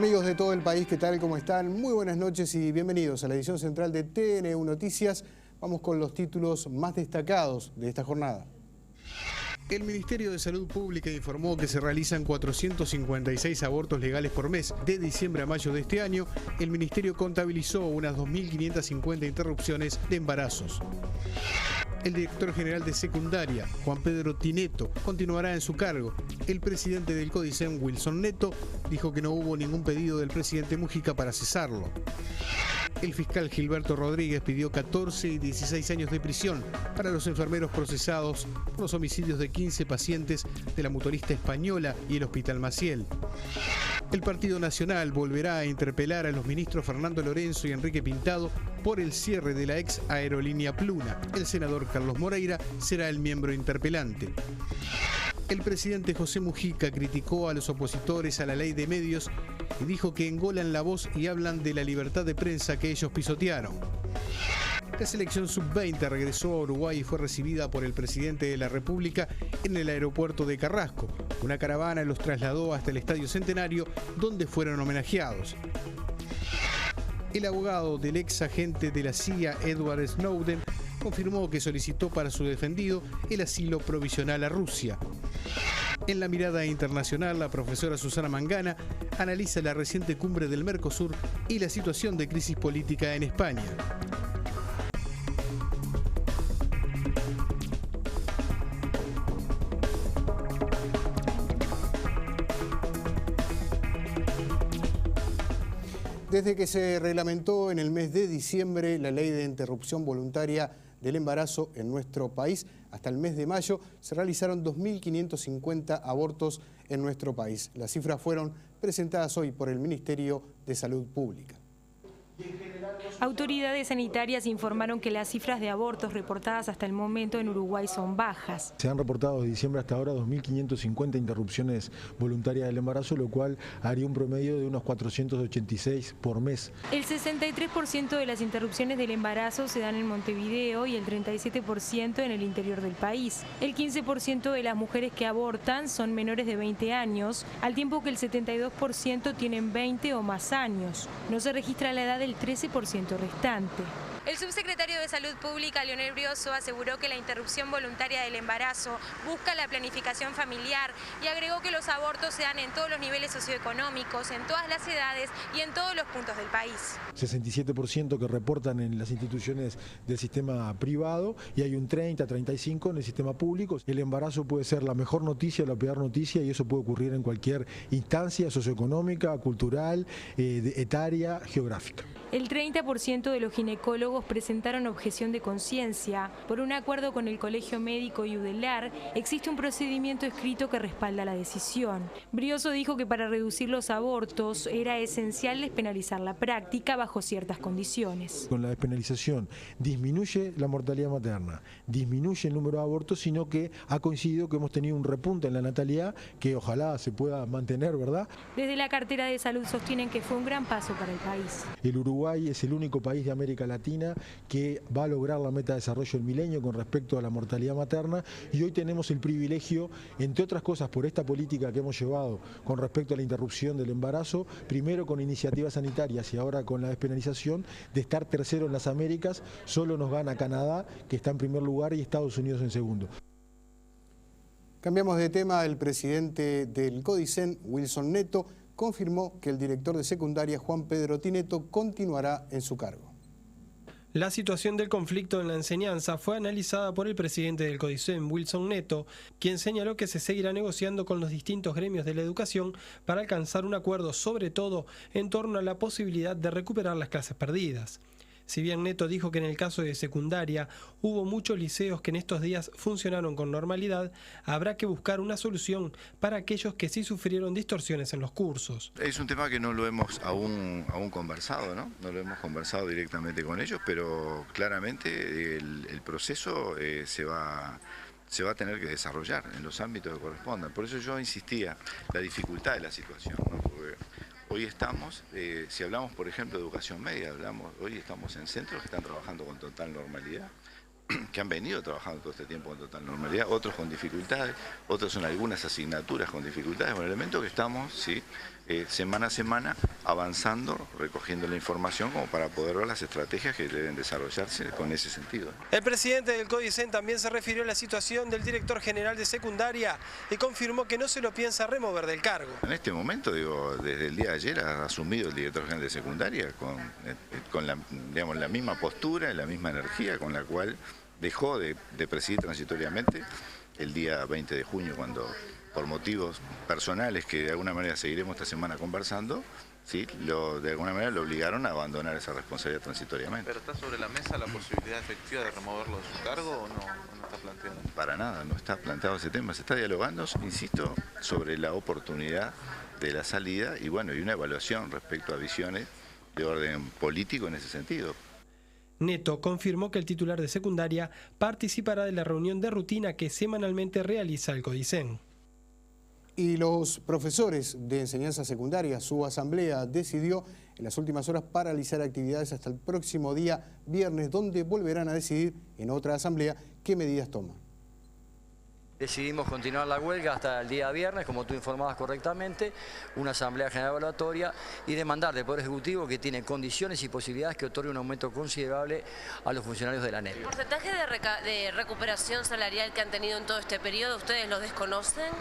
Amigos de todo el país, ¿qué tal? ¿Cómo están? Muy buenas noches y bienvenidos a la edición central de TNU Noticias. Vamos con los títulos más destacados de esta jornada. El Ministerio de Salud Pública informó que se realizan 456 abortos legales por mes. De diciembre a mayo de este año, el Ministerio contabilizó unas 2.550 interrupciones de embarazos. El director general de secundaria, Juan Pedro Tinetto, continuará en su cargo. El presidente del CODICEN, Wilson Netto, dijo que no hubo ningún pedido del presidente Mujica para cesarlo. El fiscal Gilberto Rodríguez pidió 14 y 16 años de prisión para los enfermeros procesados por los homicidios de 15 pacientes de la mutualista española y el Hospital Maciel. El Partido Nacional volverá a interpelar a los ministros Fernando Lorenzo y Enrique Pintado por el cierre de la ex aerolínea Pluna. El senador Carlos Moreira será el miembro interpelante. El presidente José Mujica criticó a los opositores a la ley de medios y dijo que engolan la voz y hablan de la libertad de prensa que ellos pisotearon. La selección sub-20 regresó a Uruguay y fue recibida por el presidente de la República en el aeropuerto de Carrasco. Una caravana los trasladó hasta el Estadio Centenario, donde fueron homenajeados. El abogado del ex agente de la CIA, Edward Snowden, confirmó que solicitó para su defendido el asilo provisional a Rusia. En la mirada internacional, la profesora Susana Mangana analiza la reciente cumbre del Mercosur y la situación de crisis política en España. Desde que se reglamentó en el mes de diciembre la ley de interrupción voluntaria del embarazo en nuestro país, hasta el mes de mayo se realizaron 2.550 abortos en nuestro país. Las cifras fueron presentadas hoy por el Ministerio de Salud Pública. Autoridades sanitarias informaron que las cifras de abortos reportadas hasta el momento en Uruguay son bajas. Se han reportado de diciembre hasta ahora 2.550 interrupciones voluntarias del embarazo, lo cual haría un promedio de unos 486 por mes. El 63% de las interrupciones del embarazo se dan en Montevideo y el 37% en el interior del país. El 15% de las mujeres que abortan son menores de 20 años, al tiempo que el 72% tienen 20 o más años. No se registra la edad del 13% restante. El subsecretario de Salud Pública, Leonel Brioso, aseguró que la interrupción voluntaria del embarazo busca la planificación familiar y agregó que los abortos se dan en todos los niveles socioeconómicos, en todas las edades y en todos los puntos del país. 67% que reportan en las instituciones del sistema privado y hay un 30-35% en el sistema público. El embarazo puede ser la mejor noticia o la peor noticia y eso puede ocurrir en cualquier instancia socioeconómica, cultural, etaria, geográfica. El 30% de los ginecólogos presentaron objeción de conciencia. Por un acuerdo con el Colegio Médico y UDELAR, existe un procedimiento escrito que respalda la decisión. Brioso dijo que para reducir los abortos era esencial despenalizar la práctica bajo ciertas condiciones. Con la despenalización disminuye la mortalidad materna, disminuye el número de abortos, sino que ha coincidido que hemos tenido un repunte en la natalidad que ojalá se pueda mantener, ¿verdad? Desde la cartera de salud sostienen que fue un gran paso para el país. El Uruguay es el único país de América Latina que va a lograr la meta de desarrollo del milenio con respecto a la mortalidad materna y hoy tenemos el privilegio, entre otras cosas por esta política que hemos llevado con respecto a la interrupción del embarazo, primero con iniciativas sanitarias y ahora con la despenalización, de estar tercero en las Américas. Solo nos gana Canadá, que está en primer lugar, y Estados Unidos en segundo. Cambiamos de tema. El presidente del CODICEN, Wilson Netto, confirmó que el director de secundaria, Juan Pedro Tinetto, continuará en su cargo. La situación del conflicto en la enseñanza fue analizada por el presidente del CODICEN, Wilson Netto, quien señaló que se seguirá negociando con los distintos gremios de la educación para alcanzar un acuerdo, sobre todo en torno a la posibilidad de recuperar las clases perdidas. Si bien Netto dijo que en el caso de secundaria hubo muchos liceos que en estos días funcionaron con normalidad, habrá que buscar una solución para aquellos que sí sufrieron distorsiones en los cursos. Es un tema que no lo hemos aún conversado, ¿no? No lo hemos conversado directamente con ellos, pero claramente el proceso se va a tener que desarrollar en los ámbitos que correspondan. Por eso yo insistía, la dificultad de la situación, ¿no? Porque hoy estamos, si hablamos por ejemplo de educación media, hoy estamos en centros que están trabajando con total normalidad, que han venido trabajando todo este tiempo con total normalidad, otros con dificultades, otros son algunas asignaturas con dificultades, con elementos que estamos, sí, semana a semana, avanzando, recogiendo la información como para poder ver las estrategias que deben desarrollarse con ese sentido. El presidente del CODICEN también se refirió a la situación del director general de secundaria y confirmó que no se lo piensa remover del cargo. En este momento, desde el día de ayer ha asumido el director general de secundaria con la misma postura y la misma energía con la cual dejó de presidir transitoriamente el día 20 de junio, cuando por motivos personales que de alguna manera seguiremos esta semana conversando, ¿sí? De alguna manera lo obligaron a abandonar esa responsabilidad transitoriamente. ¿Pero está sobre la mesa la posibilidad efectiva de removerlo de su cargo o no está planteado? Para nada, no está planteado ese tema. Se está dialogando, insisto, sobre la oportunidad de la salida y bueno, y una evaluación respecto a visiones de orden político en ese sentido. Neto confirmó que el titular de secundaria participará de la reunión de rutina que semanalmente realiza el CODICEN. Y los profesores de enseñanza secundaria, su asamblea decidió en las últimas horas paralizar actividades hasta el próximo día viernes, donde volverán a decidir en otra asamblea qué medidas toman. Decidimos continuar la huelga hasta el día viernes, como tú informabas correctamente, una asamblea general evaluatoria y demandar del Poder Ejecutivo que tiene condiciones y posibilidades que otorgue un aumento considerable a los funcionarios de la ANEP. ¿El porcentaje de recuperación salarial que han tenido en todo este periodo, ustedes lo desconocen?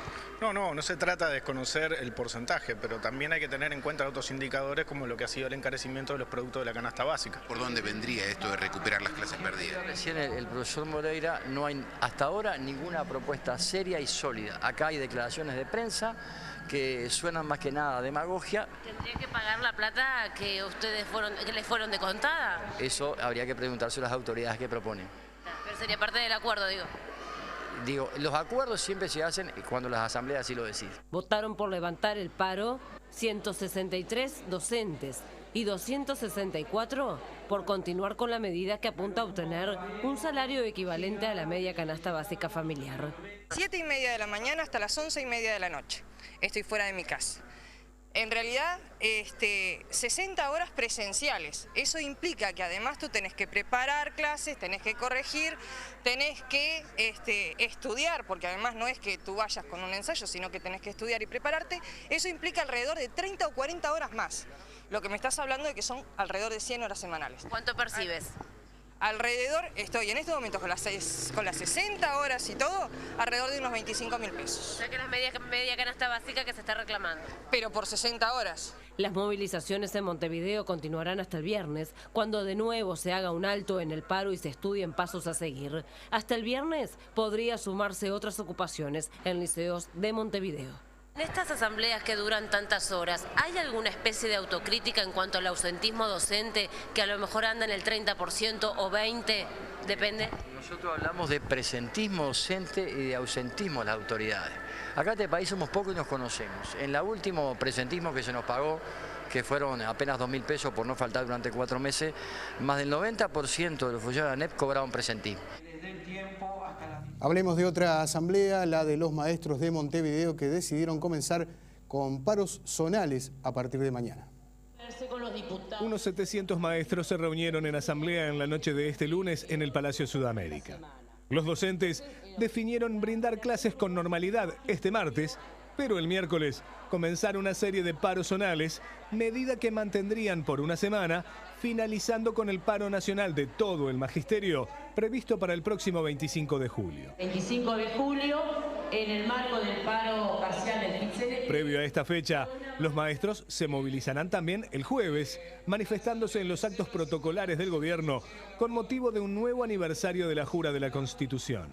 No se trata de desconocer el porcentaje, pero también hay que tener en cuenta otros indicadores como lo que ha sido el encarecimiento de los productos de la canasta básica. ¿Por dónde vendría esto de recuperar las clases perdidas? Recién el profesor Moreira, no hay hasta ahora ninguna propuesta seria y sólida. Acá hay declaraciones de prensa que suenan más que nada a demagogia. ¿Tendría que pagar la plata que les fueron descontada? Eso habría que preguntarse a las autoridades que proponen. Pero sería parte del acuerdo, Digo, los acuerdos siempre se hacen cuando las asambleas así lo deciden. Votaron por levantar el paro 163 docentes y 264 por continuar con la medida que apunta a obtener un salario equivalente a la media canasta básica familiar. 7:30 de la mañana hasta las 11:30 de la noche. Estoy fuera de mi casa. En realidad, 60 horas presenciales. Eso implica que además tú tenés que preparar clases, tenés que corregir, tenés que estudiar, porque además no es que tú vayas con un ensayo, sino que tenés que estudiar y prepararte. Eso implica alrededor de 30 o 40 horas más. Lo que me estás hablando de que son alrededor de 100 horas semanales. ¿Cuánto percibes? Alrededor, estoy en este momento con las 60 horas y todo, alrededor de unos 25.000 pesos. O sea que es la media canasta básica que se está reclamando. Pero por 60 horas. Las movilizaciones en Montevideo continuarán hasta el viernes, cuando de nuevo se haga un alto en el paro y se estudien pasos a seguir. Hasta el viernes podría sumarse otras ocupaciones en liceos de Montevideo. En estas asambleas que duran tantas horas, ¿hay alguna especie de autocrítica en cuanto al ausentismo docente que a lo mejor anda en el 30% o 20%? Depende. Nosotros hablamos de presentismo docente y de ausentismo de las autoridades. Acá en este país somos pocos y nos conocemos. En el último presentismo que se nos pagó, que fueron apenas 2.000 pesos por no faltar durante 4 meses, más del 90% de los funcionarios de la ANEP cobraron presentismo. Hablemos de otra asamblea, la de los maestros de Montevideo, que decidieron comenzar con paros zonales a partir de mañana. Unos 700 maestros se reunieron en asamblea en la noche de este lunes en el Palacio Sudamérica. Los docentes definieron brindar clases con normalidad este martes, pero el miércoles comenzar una serie de paros zonales, medida que mantendrían por una semana, finalizando con el paro nacional de todo el magisterio, previsto para el próximo 25 de julio. 25 de julio, en el marco del paro parcial del 15 Previo a esta fecha, los maestros se movilizarán también el jueves, manifestándose en los actos protocolares del gobierno con motivo de un nuevo aniversario de la Jura de la Constitución.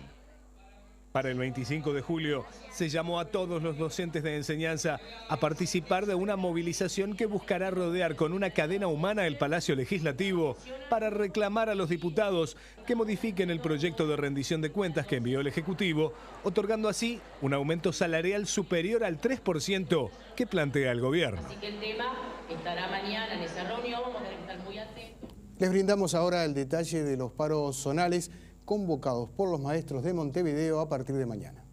Para el 25 de julio se llamó a todos los docentes de enseñanza a participar de una movilización que buscará rodear con una cadena humana el Palacio Legislativo para reclamar a los diputados que modifiquen el proyecto de rendición de cuentas que envió el Ejecutivo, otorgando así un aumento salarial superior al 3% que plantea el gobierno. Así que el tema estará mañana en esa reunión, vamos a tener que estar muy atentos. Les brindamos ahora el detalle de los paros zonales convocados por los maestros de Montevideo a partir de mañana.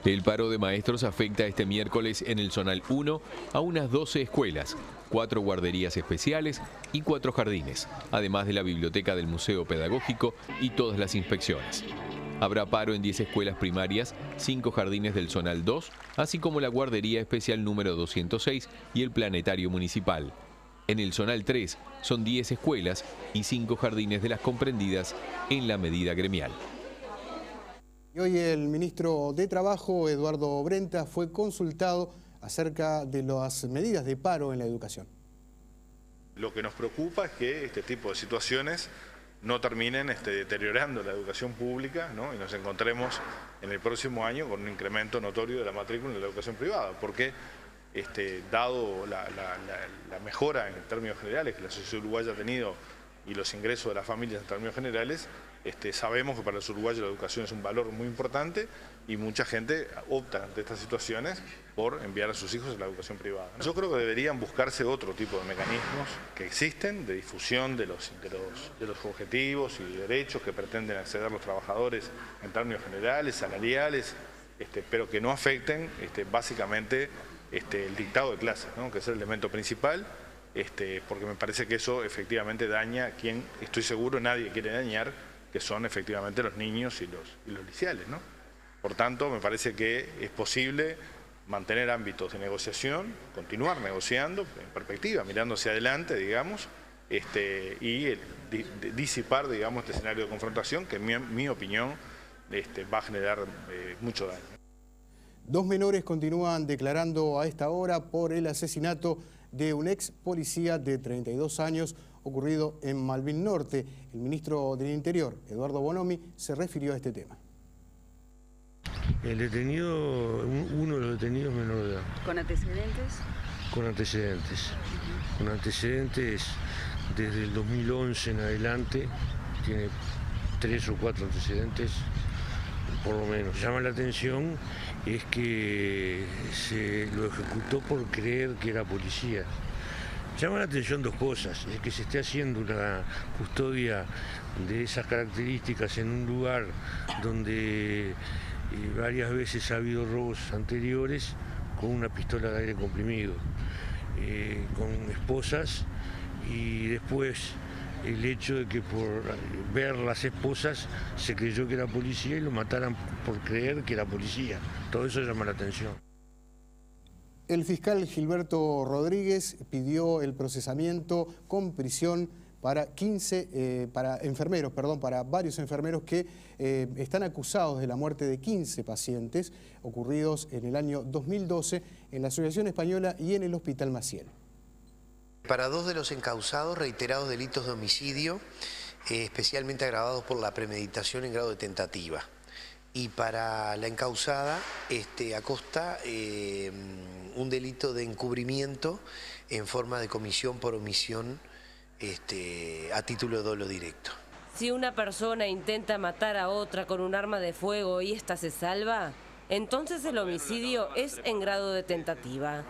El paro de maestros afecta este miércoles en el Zonal 1 a unas 12 escuelas, 4 guarderías especiales y 4 jardines, además de la biblioteca del Museo Pedagógico y todas las inspecciones. Habrá paro en 10 escuelas primarias, 5 jardines del Zonal 2, así como la guardería especial número 206 y el planetario municipal. En el Zonal 3 son 10 escuelas y 5 jardines de las comprendidas en la medida gremial. Y hoy el ministro de Trabajo, Eduardo Brenta, fue consultado acerca de las medidas de paro en la educación. Lo que nos preocupa es que este tipo de situaciones no terminen deteriorando la educación pública, ¿no? Y nos encontremos en el próximo año con un incremento notorio de la matrícula en la educación privada, porque dado la mejora en términos generales que la sociedad uruguaya ha tenido y los ingresos de las familias en términos generales, sabemos que para los uruguayos la educación es un valor muy importante y mucha gente opta ante estas situaciones por enviar a sus hijos a la educación privada, ¿no? Yo creo que deberían buscarse otro tipo de mecanismos que existen de difusión de los objetivos y derechos que pretenden acceder los trabajadores en términos generales, salariales, pero que no afecten básicamente el dictado de clases, ¿no? Que es el elemento principal, porque me parece que eso efectivamente daña a quien, estoy seguro, nadie quiere dañar, que son efectivamente los niños y los liceales, ¿no? Por tanto, me parece que es posible mantener ámbitos de negociación, continuar negociando en perspectiva, mirando hacia adelante, digamos, y disipar, digamos, este escenario de confrontación que en mi opinión va a generar mucho daño. 2 menores continúan declarando a esta hora por el asesinato de un ex policía de 32 años ocurrido en Malvin Norte. El ministro del Interior, Eduardo Bonomi, se refirió a este tema. El detenido, uno de los detenidos menor de edad. ¿Con antecedentes? Con antecedentes. Con antecedentes desde el 2011 en adelante, tiene 3 o 4 antecedentes, por lo menos. Llama la atención es que se lo ejecutó por creer que era policía. Llama la atención 2 cosas, es que se esté haciendo una custodia de esas características en un lugar donde varias veces ha habido robos anteriores con una pistola de aire comprimido, con esposas, y después el hecho de que por ver las esposas se creyó que era policía y lo mataran por creer que era policía. Todo eso llama la atención. El fiscal Gilberto Rodríguez pidió el procesamiento con prisión para varios enfermeros que están acusados de la muerte de 15 pacientes ocurridos en el año 2012 en la Asociación Española y en el Hospital Maciel. Para 2 de los encausados, reiterados delitos de homicidio, especialmente agravados por la premeditación en grado de tentativa. Y para la encausada, Acosta, un delito de encubrimiento en forma de comisión por omisión a título de dolo directo. Si una persona intenta matar a otra con un arma de fuego y ésta se salva, entonces el homicidio es en grado de tentativa.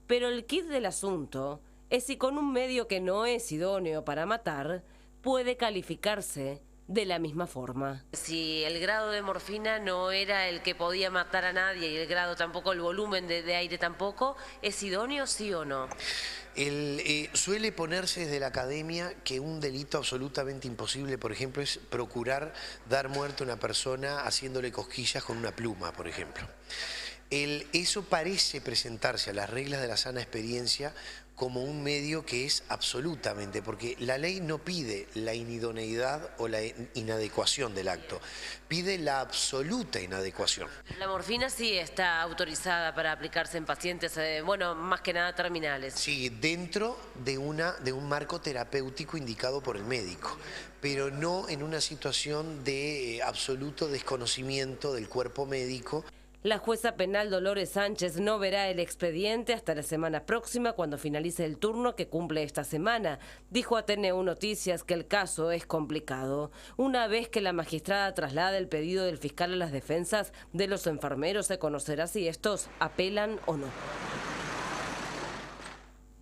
Pero el quid del asunto es si con un medio que no es idóneo para matar, puede calificarse de la misma forma. Si el grado de morfina no era el que podía matar a nadie y el grado tampoco, el volumen de aire tampoco, ¿es idóneo sí o no? Suele ponerse desde la academia que un delito absolutamente imposible, por ejemplo, es procurar dar muerte a una persona haciéndole cosquillas con una pluma, por ejemplo. Eso parece presentarse a las reglas de la sana experiencia como un medio que es absolutamente, porque la ley no pide la inidoneidad o la inadecuación del acto, pide la absoluta inadecuación. La morfina sí está autorizada para aplicarse en pacientes, más que nada terminales. Sí, dentro de un marco terapéutico indicado por el médico, pero no en una situación de absoluto desconocimiento del cuerpo médico. La jueza penal Dolores Sánchez no verá el expediente hasta la semana próxima, cuando finalice el turno que cumple esta semana. Dijo a TNU Noticias que el caso es complicado. Una vez que la magistrada traslade el pedido del fiscal a las defensas de los enfermeros, se conocerá si estos apelan o no.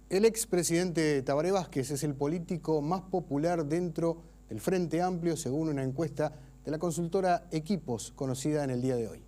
El expresidente Tabaré Vázquez es el político más popular dentro del Frente Amplio, según una encuesta de la consultora Equipos, conocida en el día de hoy.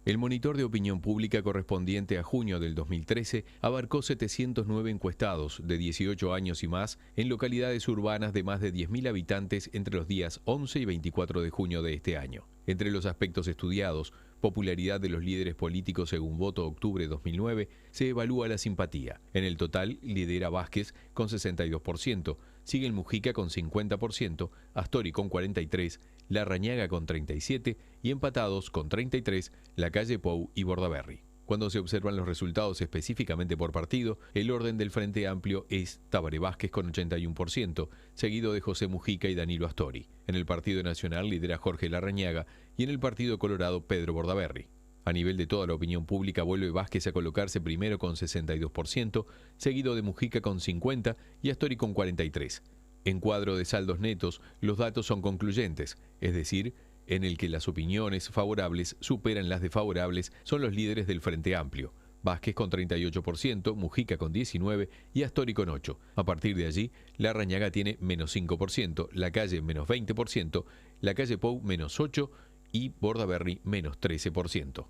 El monitor de opinión pública correspondiente a junio del 2013 abarcó 709 encuestados de 18 años y más en localidades urbanas de más de 10.000 habitantes entre los días 11 y 24 de junio de este año. Entre los aspectos estudiados, popularidad de los líderes políticos según voto octubre 2009, se evalúa la simpatía. En el total lidera Vázquez con 62%, siguen Mujica con 50%, Astori con 43%, Larrañaga con 37% y empatados con 33% Lacalle Pou y Bordaberry. Cuando se observan los resultados específicamente por partido, el orden del Frente Amplio es Tabaré Vázquez con 81%, seguido de José Mujica y Danilo Astori. En el Partido Nacional lidera Jorge Larrañaga y en el Partido Colorado Pedro Bordaberry. A nivel de toda la opinión pública vuelve Vázquez a colocarse primero con 62%, seguido de Mujica con 50% y Astori con 43%. En cuadro de saldos netos, los datos son concluyentes, es decir, en el que las opiniones favorables superan las desfavorables son los líderes del Frente Amplio. Vázquez con 38%, Mujica con 19% y Astori con 8%. A partir de allí, Larrañaga tiene menos 5%, Lacalle menos 20%, Lacalle Pou menos 8% y Bordaberry menos 13%.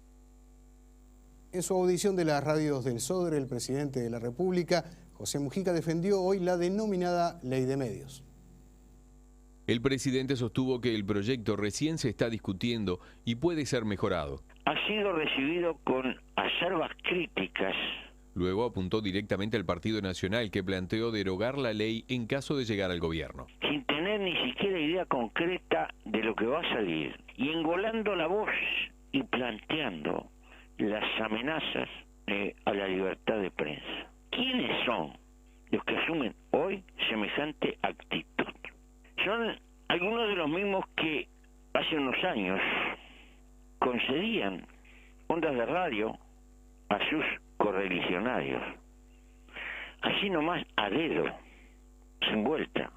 En su audición de las radios del Sodre, el presidente de la República, José Mujica, defendió hoy la denominada Ley de Medios. El presidente sostuvo que el proyecto recién se está discutiendo y puede ser mejorado. Ha sido recibido con acerbas críticas. Luego apuntó directamente al Partido Nacional, que planteó derogar la ley en caso de llegar al gobierno. Sin tener ni siquiera idea concreta de lo que va a salir. Y engolando la voz y planteando las amenazas a la libertad de prensa. ¿Quiénes son los que asumen hoy semejante actitud? Son algunos de los mismos que hace unos años concedían ondas de radio a sus correligionarios. Así nomás, a dedo, sin vuelta.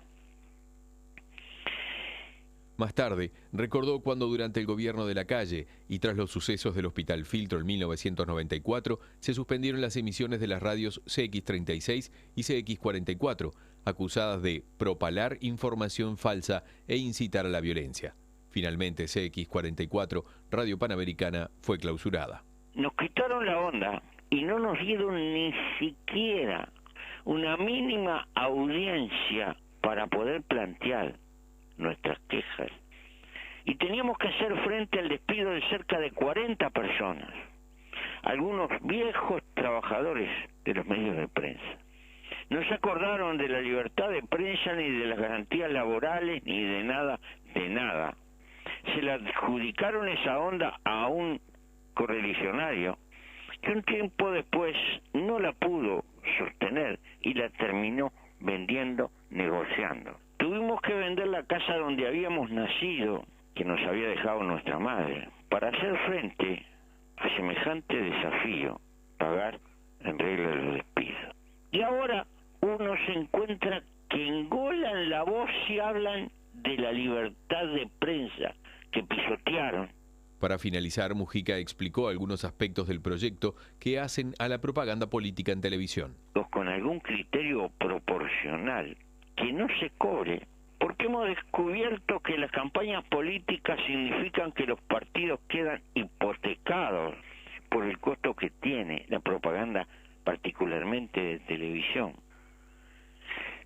Más tarde, recordó cuando durante el gobierno de Lacalle y tras los sucesos del Hospital Filtro en 1994, se suspendieron las emisiones de las radios CX36 y CX44, acusadas de propalar información falsa e incitar a la violencia. Finalmente, CX44, Radio Panamericana, fue clausurada. Nos quitaron la onda y no nos dieron ni siquiera una mínima audiencia para poder plantear nuestras quejas. Y teníamos que hacer frente al despido de cerca de 40 personas, algunos viejos trabajadores de los medios de prensa. No se acordaron de la libertad de prensa, ni de las garantías laborales, ni de nada, de nada. Se le adjudicaron esa onda a un correligionario que un tiempo después no la pudo sostener y la terminó vendiendo, negociando. Tuvimos que vender la casa donde habíamos nacido, que nos había dejado nuestra madre, para hacer frente a semejante desafío, pagar en regla los despidos. Y ahora uno se encuentra que engolan la voz y hablan de la libertad de prensa que pisotearon. Para finalizar, Mujica explicó algunos aspectos del proyecto que hacen a la propaganda política en televisión. Con algún criterio proporcional, que no se cobre, porque hemos descubierto que las campañas políticas significan que los partidos quedan hipotecados por el costo que tiene la propaganda, particularmente de televisión.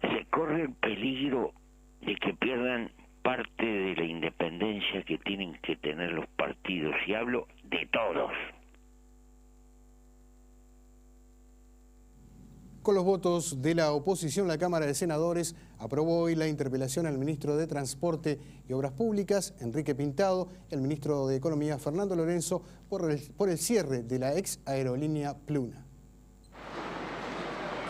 Se corre el peligro de que pierdan parte de la independencia que tienen que tener los partidos, y hablo de todos. Con los votos de la oposición, la Cámara de Senadores aprobó hoy la interpelación al ministro de Transporte y Obras Públicas, Enrique Pintado, el ministro de Economía, Fernando Lorenzo, por el cierre de la ex aerolínea Pluna.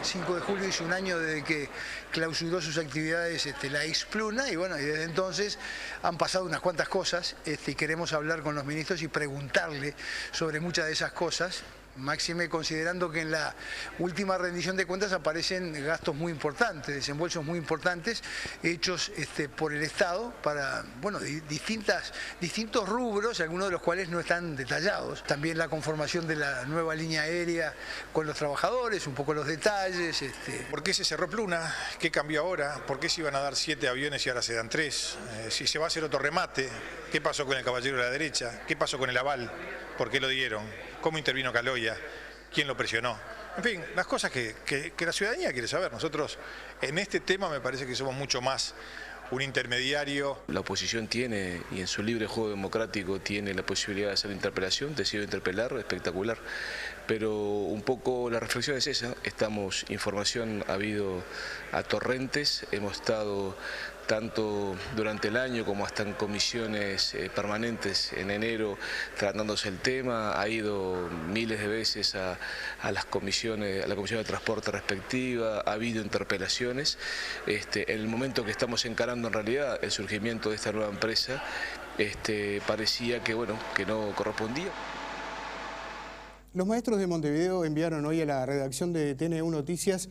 5 de julio hizo un año desde que clausuró sus actividades la ex Pluna, y bueno, y desde entonces han pasado unas cuantas cosas, y queremos hablar con los ministros y preguntarle sobre muchas de esas cosas. Máxime considerando que en la última rendición de cuentas aparecen gastos muy importantes, desembolsos muy importantes hechos por el Estado para, bueno, distintos rubros, algunos de los cuales no están detallados. También la conformación de la nueva línea aérea con los trabajadores, un poco los detalles. ¿Por qué se cerró Pluna? ¿Qué cambió ahora? ¿Por qué se iban a dar 7 aviones y ahora se dan 3? Si se va a hacer otro remate, ¿qué pasó con el Caballero de la Derecha? ¿Qué pasó con el aval? ¿Por qué lo dieron? ¿Cómo intervino Caloya? ¿Quién lo presionó? En fin, las cosas que la ciudadanía quiere saber. Nosotros en este tema me parece que somos mucho más un intermediario. La oposición tiene, y en su libre juego democrático, tiene la posibilidad de hacer interpelación, decidió interpelar, espectacular. Pero un poco la reflexión es esa, información ha habido a torrentes, hemos estado tanto durante el año como hasta en comisiones permanentes en enero tratándose el tema, ha ido miles de veces a las comisiones, a la comisión de transporte respectiva, ha habido interpelaciones. En el momento que estamos encarando en realidad el surgimiento de esta nueva empresa, parecía que no correspondía. Los maestros de Montevideo enviaron hoy a la redacción de TN1 Noticias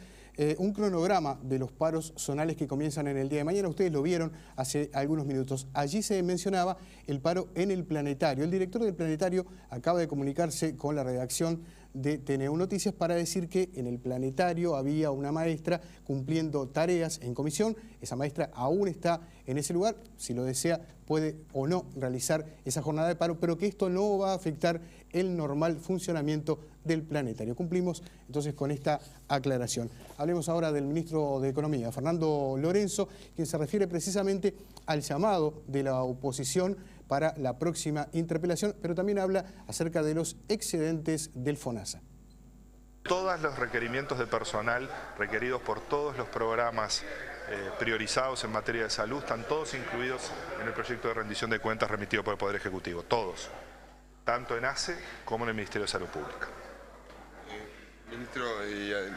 un cronograma de los paros zonales que comienzan en el día de mañana. Ustedes lo vieron hace algunos minutos. Allí se mencionaba el paro en el Planetario. El director del Planetario acaba de comunicarse con la redacción de TN1 Noticias para decir que en el Planetario había una maestra cumpliendo tareas en comisión. Esa maestra aún está en ese lugar. Si lo desea, puede o no realizar esa jornada de paro, pero que esto no va a afectar el normal funcionamiento del Planetario. Cumplimos entonces con esta aclaración. Hablemos ahora del ministro de Economía, Fernando Lorenzo, quien se refiere precisamente al llamado de la oposición para la próxima interpelación, pero también habla acerca de los excedentes del FONASA. Todos los requerimientos de personal requeridos por todos los programas priorizados en materia de salud están todos incluidos en el proyecto de rendición de cuentas remitido por el Poder Ejecutivo, todos, tanto en ACE como en el Ministerio de Salud Pública. Ministro,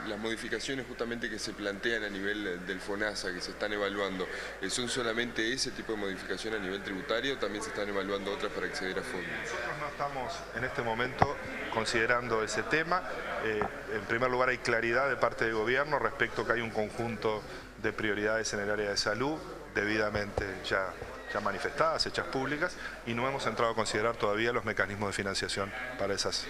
las modificaciones justamente que se plantean a nivel del FONASA, que se están evaluando, ¿son solamente ese tipo de modificación a nivel tributario o también se están evaluando otras para acceder a fondos? Nosotros no estamos en este momento considerando ese tema. En primer lugar, hay claridad de parte del gobierno respecto a que hay un conjunto de prioridades en el área de salud, debidamente ya manifestadas, hechas públicas, y no hemos entrado a considerar todavía los mecanismos de financiación para esos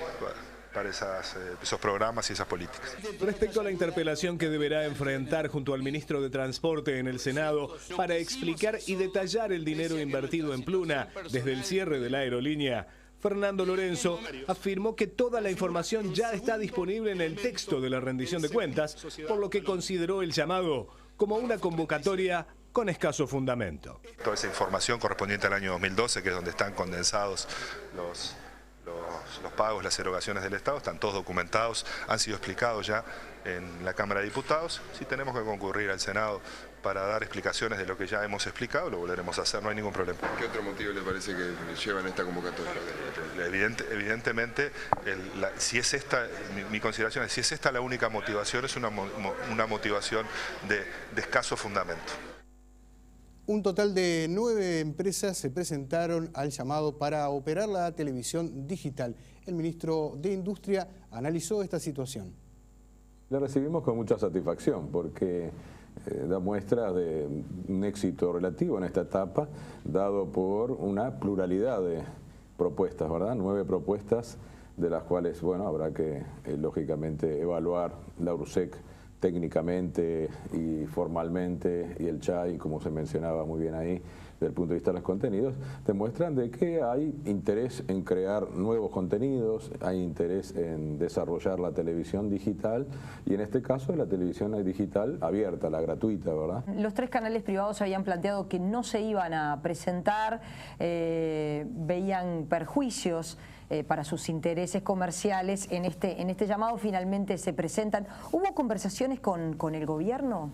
programas y esas políticas. Respecto a la interpelación que deberá enfrentar junto al ministro de Transporte en el Senado para explicar y detallar el dinero invertido en Pluna desde el cierre de la aerolínea, Fernando Lorenzo afirmó que toda la información ya está disponible en el texto de la rendición de cuentas, por lo que consideró el llamado como una convocatoria con escaso fundamento. Toda esa información correspondiente al año 2012, que es donde están condensados los pagos, las erogaciones del Estado, están todos documentados, han sido explicados ya en la Cámara de Diputados. Si tenemos que concurrir al Senado para dar explicaciones de lo que ya hemos explicado, lo volveremos a hacer, no hay ningún problema. ¿Qué otro motivo le parece que llevan esta convocatoria? Evidentemente, si es esta, mi consideración es, si es esta la única motivación, es una motivación de escaso fundamento. Un total de 9 empresas se presentaron al llamado para operar la televisión digital. El ministro de Industria analizó esta situación. La recibimos con mucha satisfacción porque da muestra de un éxito relativo en esta etapa, dado por una pluralidad de propuestas, ¿verdad? 9 propuestas, de las cuales, bueno, habrá que, lógicamente, evaluar la URSEC técnicamente y formalmente, y el CHAI, como se mencionaba muy bien ahí, desde el punto de vista de los contenidos, demuestran de que hay interés en crear nuevos contenidos, hay interés en desarrollar la televisión digital, y en este caso la televisión digital abierta, la gratuita, ¿verdad? Los 3 canales privados habían planteado que no se iban a presentar, veían perjuicios para sus intereses comerciales en este llamado. Finalmente se presentan. ¿Hubo conversaciones con el gobierno?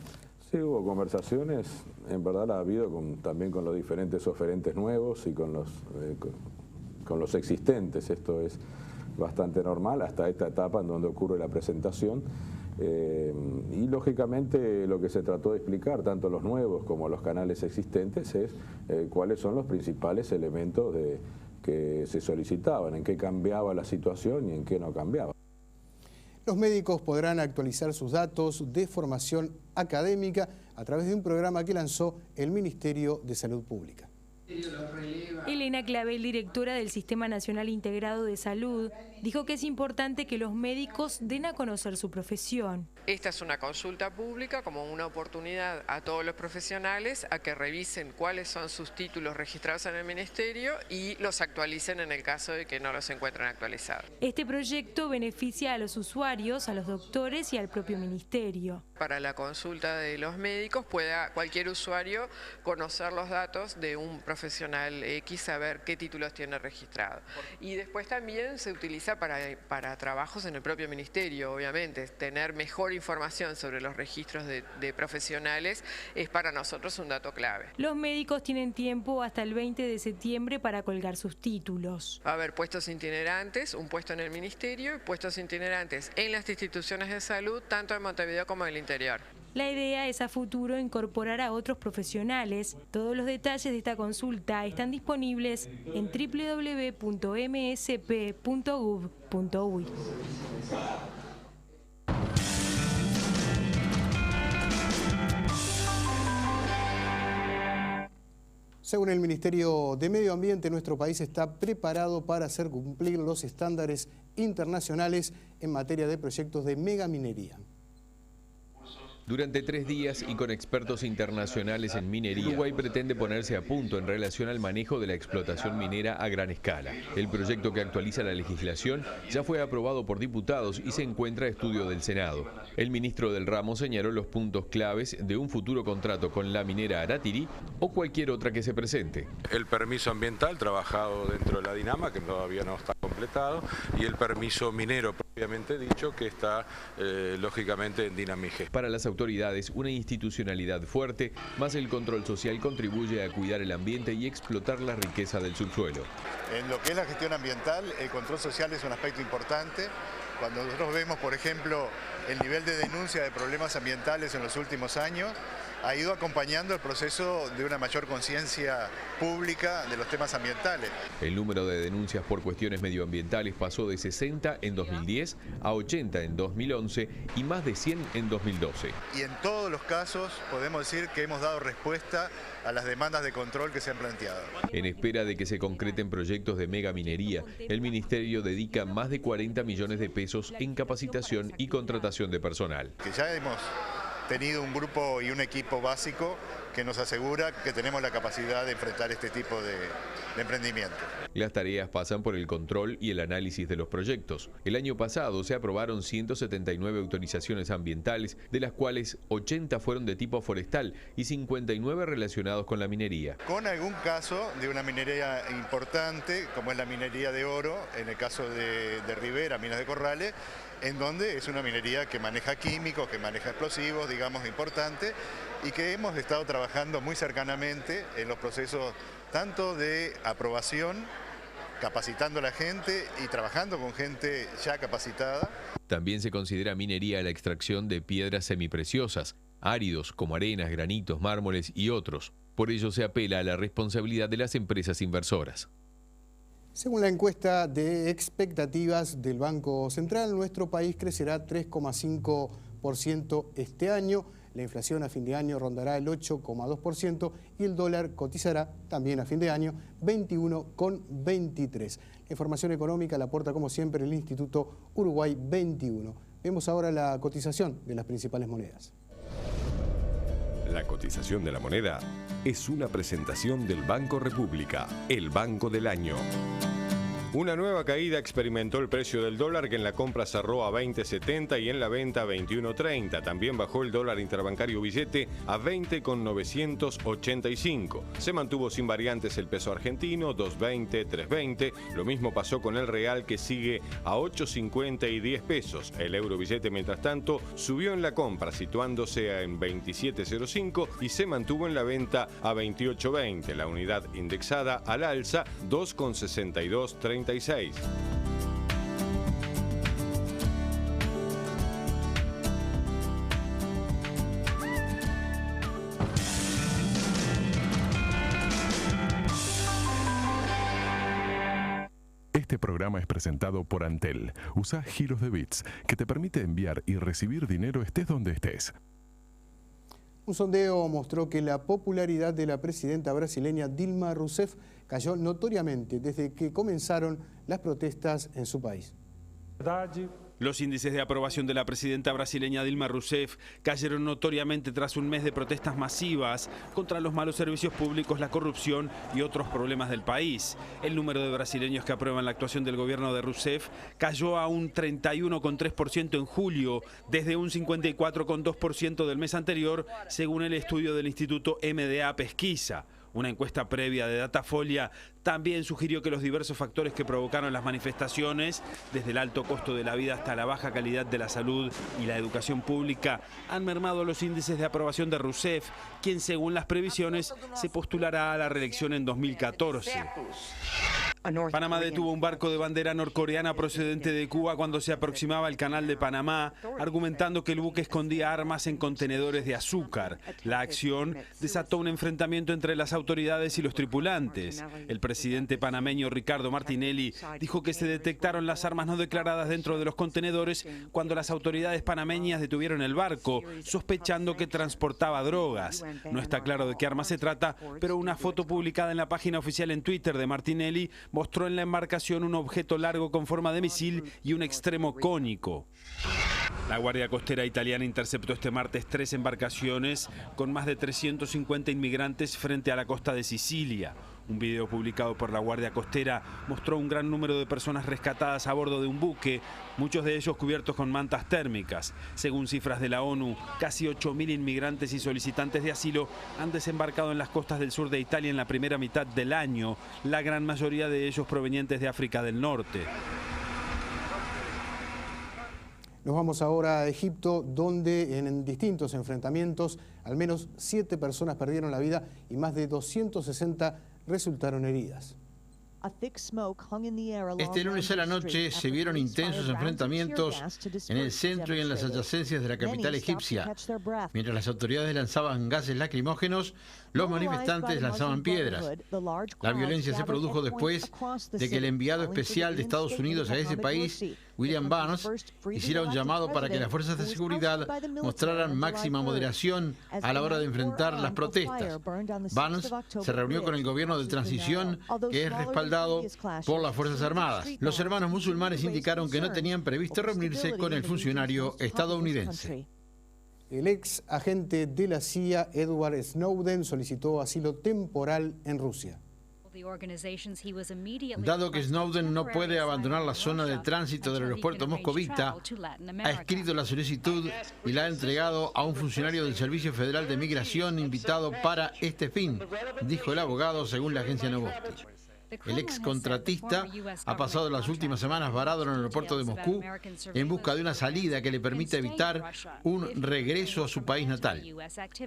Sí, hubo conversaciones, en verdad la ha habido también con los diferentes oferentes nuevos y con los existentes. Esto es bastante normal hasta esta etapa en donde ocurre la presentación. Y lógicamente lo que se trató de explicar, tanto los nuevos como los canales existentes, es cuáles son los principales elementos que se solicitaban, en qué cambiaba la situación y en qué no cambiaba. Los médicos podrán actualizar sus datos de formación académica a través de un programa que lanzó el Ministerio de Salud Pública. Elena Clavel, directora del Sistema Nacional Integrado de Salud, dijo que es importante que los médicos den a conocer su profesión. Esta es una consulta pública como una oportunidad a todos los profesionales a que revisen cuáles son sus títulos registrados en el Ministerio y los actualicen en el caso de que no los encuentren actualizados. Este proyecto beneficia a los usuarios, a los doctores y al propio Ministerio. Para la consulta de los médicos pueda cualquier usuario conocer los datos de un profesional X, saber qué títulos tiene registrado. Y después también se utiliza para trabajos en el propio Ministerio, obviamente. Tener mejor información sobre los registros de profesionales es para nosotros un dato clave. Los médicos tienen tiempo hasta el 20 de septiembre para colgar sus títulos. Va a haber puestos itinerantes, un puesto en el Ministerio y puestos itinerantes en las instituciones de salud, tanto en Montevideo como en el interior. La idea es a futuro incorporar a otros profesionales. Todos los detalles de esta consulta están disponibles en www.msp.gov.uy. Según el Ministerio de Medio Ambiente, nuestro país está preparado para hacer cumplir los estándares internacionales en materia de proyectos de megaminería. Durante 3 días y con expertos internacionales en minería, Uruguay pretende ponerse a punto en relación al manejo de la explotación minera a gran escala. El proyecto que actualiza la legislación ya fue aprobado por diputados y se encuentra a estudio del Senado. El ministro del ramo señaló los puntos claves de un futuro contrato con la minera Aratiri o cualquier otra que se presente. El permiso ambiental trabajado dentro de la Dinama, que todavía no está completado, y el permiso minero propiamente dicho, que está lógicamente en Dinamige. Para las autoridades, una institucionalidad fuerte, más el control social contribuye a cuidar el ambiente y explotar la riqueza del subsuelo. En lo que es la gestión ambiental, el control social es un aspecto importante. Cuando nosotros vemos, por ejemplo, el nivel de denuncia de problemas ambientales en los últimos años, ha ido acompañando el proceso de una mayor conciencia pública de los temas ambientales. El número de denuncias por cuestiones medioambientales pasó de 60 en 2010 a 80 en 2011 y más de 100 en 2012. Y en todos los casos podemos decir que hemos dado respuesta a las demandas de control que se han planteado. En espera de que se concreten proyectos de megaminería, el Ministerio dedica más de 40 millones de pesos en capacitación y contratación de personal. Que ya hemos tenido un grupo y un equipo básico que nos asegura que tenemos la capacidad de enfrentar este tipo de emprendimiento. Las tareas pasan por el control y el análisis de los proyectos. El año pasado se aprobaron 179 autorizaciones ambientales, de las cuales 80 fueron de tipo forestal y 59 relacionados con la minería. Con algún caso de una minería importante, como es la minería de oro, en el caso de Rivera, Minas de Corrales, en donde es una minería que maneja químicos, que maneja explosivos, digamos, importante, y que hemos estado trabajando muy cercanamente en los procesos tanto de aprobación, capacitando a la gente y trabajando con gente ya capacitada. También se considera minería la extracción de piedras semipreciosas, áridos como arenas, granitos, mármoles y otros. Por ello se apela a la responsabilidad de las empresas inversoras. Según la encuesta de expectativas del Banco Central, nuestro país crecerá 3,5% este año. La inflación a fin de año rondará el 8,2% y el dólar cotizará también a fin de año 21,23. La información económica la aporta como siempre el Instituto Uruguay 21. Vemos ahora la cotización de las principales monedas. La cotización de la moneda es una presentación del Banco República, el banco del año. Una nueva caída experimentó el precio del dólar, que en la compra cerró a 20,70 y en la venta a 21,30. También bajó el dólar interbancario billete a 20,985. Se mantuvo sin variantes el peso argentino, 2,20, 3,20. Lo mismo pasó con el real, que sigue a 8,50 y 10 pesos. El euro billete, mientras tanto, subió en la compra, situándose en 27,05 y se mantuvo en la venta a 28,20. La unidad indexada al alza, 2,6236. Este programa es presentado por Antel. Usa giros de bits, que te permite enviar y recibir dinero estés donde estés. Un sondeo mostró que la popularidad de la presidenta brasileña Dilma Rousseff cayó notoriamente desde que comenzaron las protestas en su país. Los índices de aprobación de la presidenta brasileña Dilma Rousseff cayeron notoriamente tras un mes de protestas masivas contra los malos servicios públicos, la corrupción y otros problemas del país. El número de brasileños que aprueban la actuación del gobierno de Rousseff cayó a un 31,3% en julio, desde un 54,2% del mes anterior, según el estudio del Instituto MDA Pesquisa. Una encuesta previa de Datafolia también sugirió que los diversos factores que provocaron las manifestaciones, desde el alto costo de la vida hasta la baja calidad de la salud y la educación pública, han mermado los índices de aprobación de Rousseff, quien según las previsiones se postulará a la reelección en 2014. Panamá detuvo un barco de bandera norcoreana procedente de Cuba cuando se aproximaba al canal de Panamá, argumentando que el buque escondía armas en contenedores de azúcar. La acción desató un enfrentamiento entre las autoridades y los tripulantes. El presidente panameño Ricardo Martinelli dijo que se detectaron las armas no declaradas dentro de los contenedores cuando las autoridades panameñas detuvieron el barco, sospechando que transportaba drogas. No está claro de qué arma se trata, pero una foto publicada en la página oficial en Twitter de Martinelli mostró en la embarcación un objeto largo con forma de misil y un extremo cónico. La Guardia Costera italiana interceptó este martes 3 embarcaciones con más de 350 inmigrantes frente a la costa de Sicilia. Un video publicado por la Guardia Costera mostró un gran número de personas rescatadas a bordo de un buque, muchos de ellos cubiertos con mantas térmicas. Según cifras de la ONU, casi 8.000 inmigrantes y solicitantes de asilo han desembarcado en las costas del sur de Italia en la primera mitad del año, la gran mayoría de ellos provenientes de África del Norte. Nos vamos ahora a Egipto, donde en distintos enfrentamientos al menos 7 personas perdieron la vida y más de 260 resultaron heridas. Este lunes a la noche se vieron intensos enfrentamientos en el centro y en las adyacencias de la capital egipcia. Mientras las autoridades lanzaban gases lacrimógenos, los manifestantes lanzaban piedras. La violencia se produjo después de que el enviado especial de Estados Unidos a ese país, William Burns, hiciera un llamado para que las fuerzas de seguridad mostraran máxima moderación a la hora de enfrentar las protestas. Burns se reunió con el gobierno de transición, que es respaldado por las Fuerzas Armadas. Los hermanos musulmanes indicaron que no tenían previsto reunirse con el funcionario estadounidense. El ex agente de la CIA, Edward Snowden, solicitó asilo temporal en Rusia. Dado que Snowden no puede abandonar la zona de tránsito del aeropuerto moscovita, ha escrito la solicitud y la ha entregado a un funcionario del Servicio Federal de Migración invitado para este fin, dijo el abogado según la agencia Novosti. El ex contratista ha pasado las últimas semanas varado en el aeropuerto de Moscú en busca de una salida que le permita evitar un regreso a su país natal.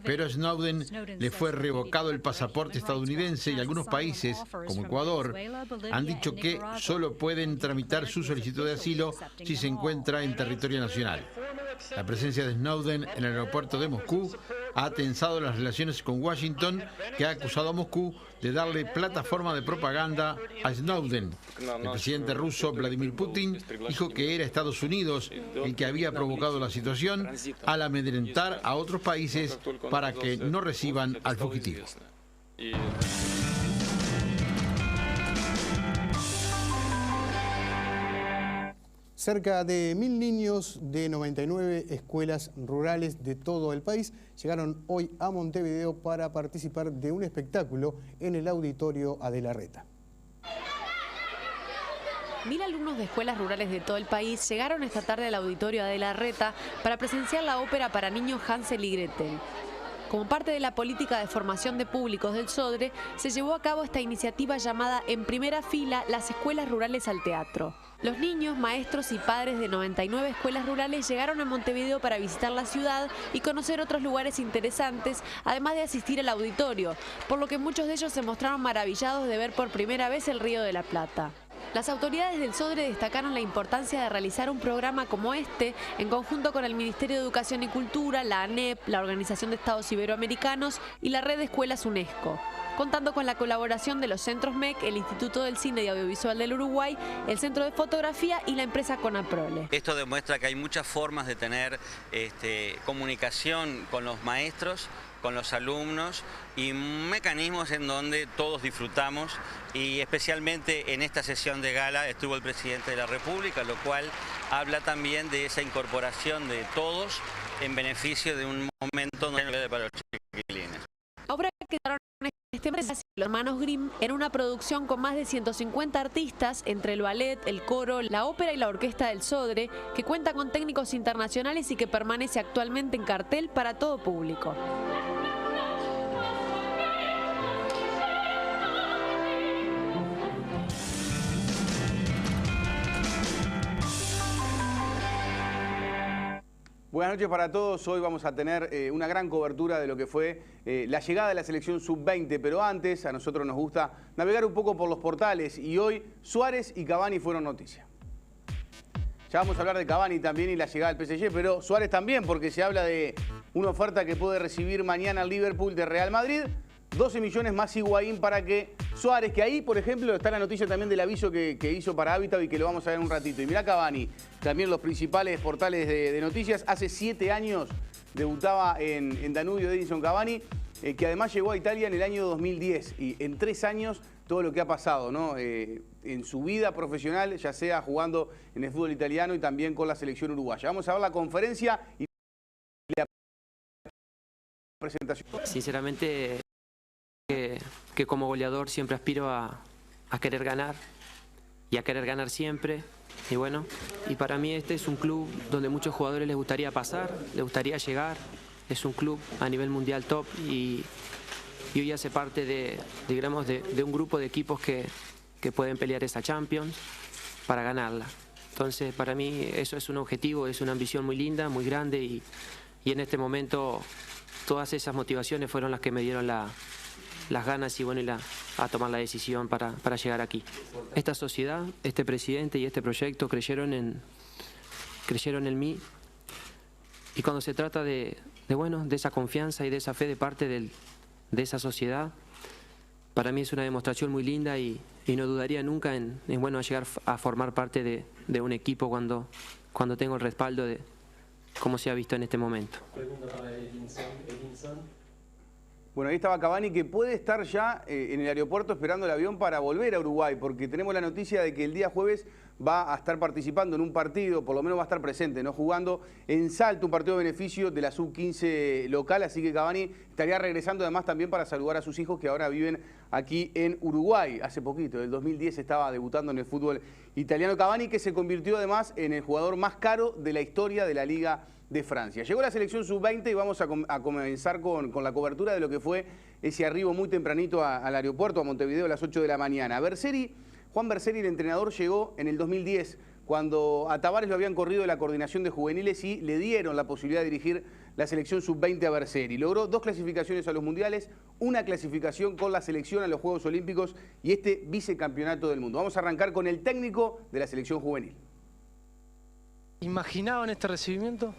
Pero a Snowden le fue revocado el pasaporte estadounidense y algunos países, como Ecuador, han dicho que solo pueden tramitar su solicitud de asilo si se encuentra en territorio nacional. La presencia de Snowden en el aeropuerto de Moscú ha tensado las relaciones con Washington, que ha acusado a Moscú de darle plataforma de propaganda a Snowden. El presidente ruso Vladimir Putin dijo que era Estados Unidos el que había provocado la situación al amedrentar a otros países para que no reciban al fugitivo. Cerca de 1.000 niños de 99 escuelas rurales de todo el país llegaron hoy a Montevideo para participar de un espectáculo en el Auditorio Adela Reta. 1.000 alumnos de escuelas rurales de todo el país llegaron esta tarde al Auditorio Adela Reta para presenciar la ópera para niños Hansel y Gretel. Como parte de la política de formación de públicos del SODRE, se llevó a cabo esta iniciativa llamada En Primera Fila, las escuelas rurales al teatro. Los niños, maestros y padres de 99 escuelas rurales llegaron a Montevideo para visitar la ciudad y conocer otros lugares interesantes, además de asistir al auditorio, por lo que muchos de ellos se mostraron maravillados de ver por primera vez el Río de la Plata. Las autoridades del SODRE destacaron la importancia de realizar un programa como este en conjunto con el Ministerio de Educación y Cultura, la ANEP, la Organización de Estados Iberoamericanos y la Red de Escuelas UNESCO, contando con la colaboración de los centros MEC, el Instituto del Cine y Audiovisual del Uruguay, el Centro de Fotografía y la empresa Conaprole. Esto demuestra que hay muchas formas de tener comunicación con los maestros, con los alumnos y mecanismos en donde todos disfrutamos, y especialmente en esta sesión de gala estuvo el presidente de la República, lo cual habla también de esa incorporación de todos en beneficio de un momento nuevo para los chiquilines. La obra que quedaron este mes los hermanos Grimm en una producción con más de 150 artistas entre el ballet, el coro, la ópera y la orquesta del Sodre, que cuenta con técnicos internacionales y que permanece actualmente en cartel para todo público. Buenas noches para todos. Hoy vamos a tener una gran cobertura de lo que fue la llegada de la selección sub-20, pero antes a nosotros nos gusta navegar un poco por los portales y hoy Suárez y Cavani fueron noticia. Ya vamos a hablar de Cavani también y la llegada del PSG, pero Suárez también, porque se habla de una oferta que puede recibir mañana el Liverpool de Real Madrid. 12 millones más Higuaín para que Suárez, que ahí, por ejemplo, está la noticia también del aviso que hizo para Hábitat y que lo vamos a ver en un ratito. Y mirá Cavani, también los principales portales de noticias. Hace 7 años debutaba en Danubio Edinson Cavani, que además llegó a Italia en el año 2010. Y en 3 años todo lo que ha pasado, ¿no? En su vida profesional, ya sea jugando en el fútbol italiano y también con la selección uruguaya. Vamos a ver la conferencia y la presentación. Sinceramente, que como goleador siempre aspiro a querer ganar y a querer ganar siempre. Y bueno, y para mí este es un club donde muchos jugadores les gustaría pasar, les gustaría llegar. Es un club a nivel mundial top y hoy hace parte de un grupo de equipos que pueden pelear esa Champions para ganarla. Entonces para mí eso es un objetivo, es una ambición muy linda, muy grande y en este momento todas esas motivaciones fueron las que me dieron las ganas y bueno, a tomar la decisión para llegar aquí. Esta sociedad, este presidente y este proyecto creyeron en mí, y cuando se trata de esa confianza y de esa fe de parte de esa sociedad, para mí es una demostración muy linda y no dudaría nunca en llegar a formar parte de un equipo cuando tengo el respaldo de como se ha visto en este momento. Pregunta para Edinson. Bueno, ahí estaba Cavani, que puede estar ya en el aeropuerto esperando el avión para volver a Uruguay, porque tenemos la noticia de que el día jueves va a estar participando en un partido, por lo menos va a estar presente, ¿no? Jugando en Salto, un partido de beneficio de la sub-15 local, así que Cavani estaría regresando además también para saludar a sus hijos que ahora viven aquí en Uruguay. Hace poquito, del 2010 estaba debutando en el fútbol italiano Cavani, que se convirtió además en el jugador más caro de la historia de la Liga de Francia. Llegó la selección sub-20 y vamos a comenzar con la cobertura de lo que fue ese arribo muy tempranito al aeropuerto, a Montevideo, a las 8 de la mañana. Juan Berseri, el entrenador, llegó en el 2010, cuando a Tavares lo habían corrido de la coordinación de juveniles y le dieron la posibilidad de dirigir la selección sub-20 a Berseri. Logró 2 clasificaciones a los mundiales, 1 clasificación con la selección a los Juegos Olímpicos y este vicecampeonato del mundo. Vamos a arrancar con el técnico de la selección juvenil. ¿Imaginaban este recibimiento?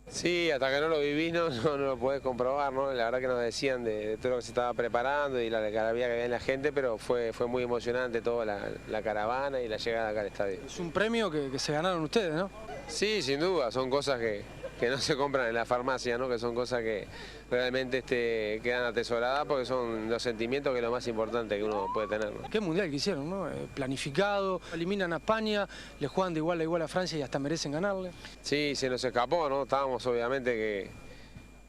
Sí, hasta que no lo vivís no lo podés comprobar, ¿no? La verdad que nos decían de todo lo que se estaba preparando y la algarabía que había en la gente, pero fue muy emocionante toda la caravana y la llegada acá al estadio. Es un premio que se ganaron ustedes, ¿no? Sí, sin duda, son cosas que no se compran en la farmacia, ¿no? Que son cosas que realmente quedan atesoradas porque son los sentimientos que es lo más importante que uno puede tener, ¿no? Qué mundial que hicieron, ¿no? Planificado, eliminan a España, le juegan de igual a igual a Francia y hasta merecen ganarle. Sí, se nos escapó, ¿no? Estábamos obviamente que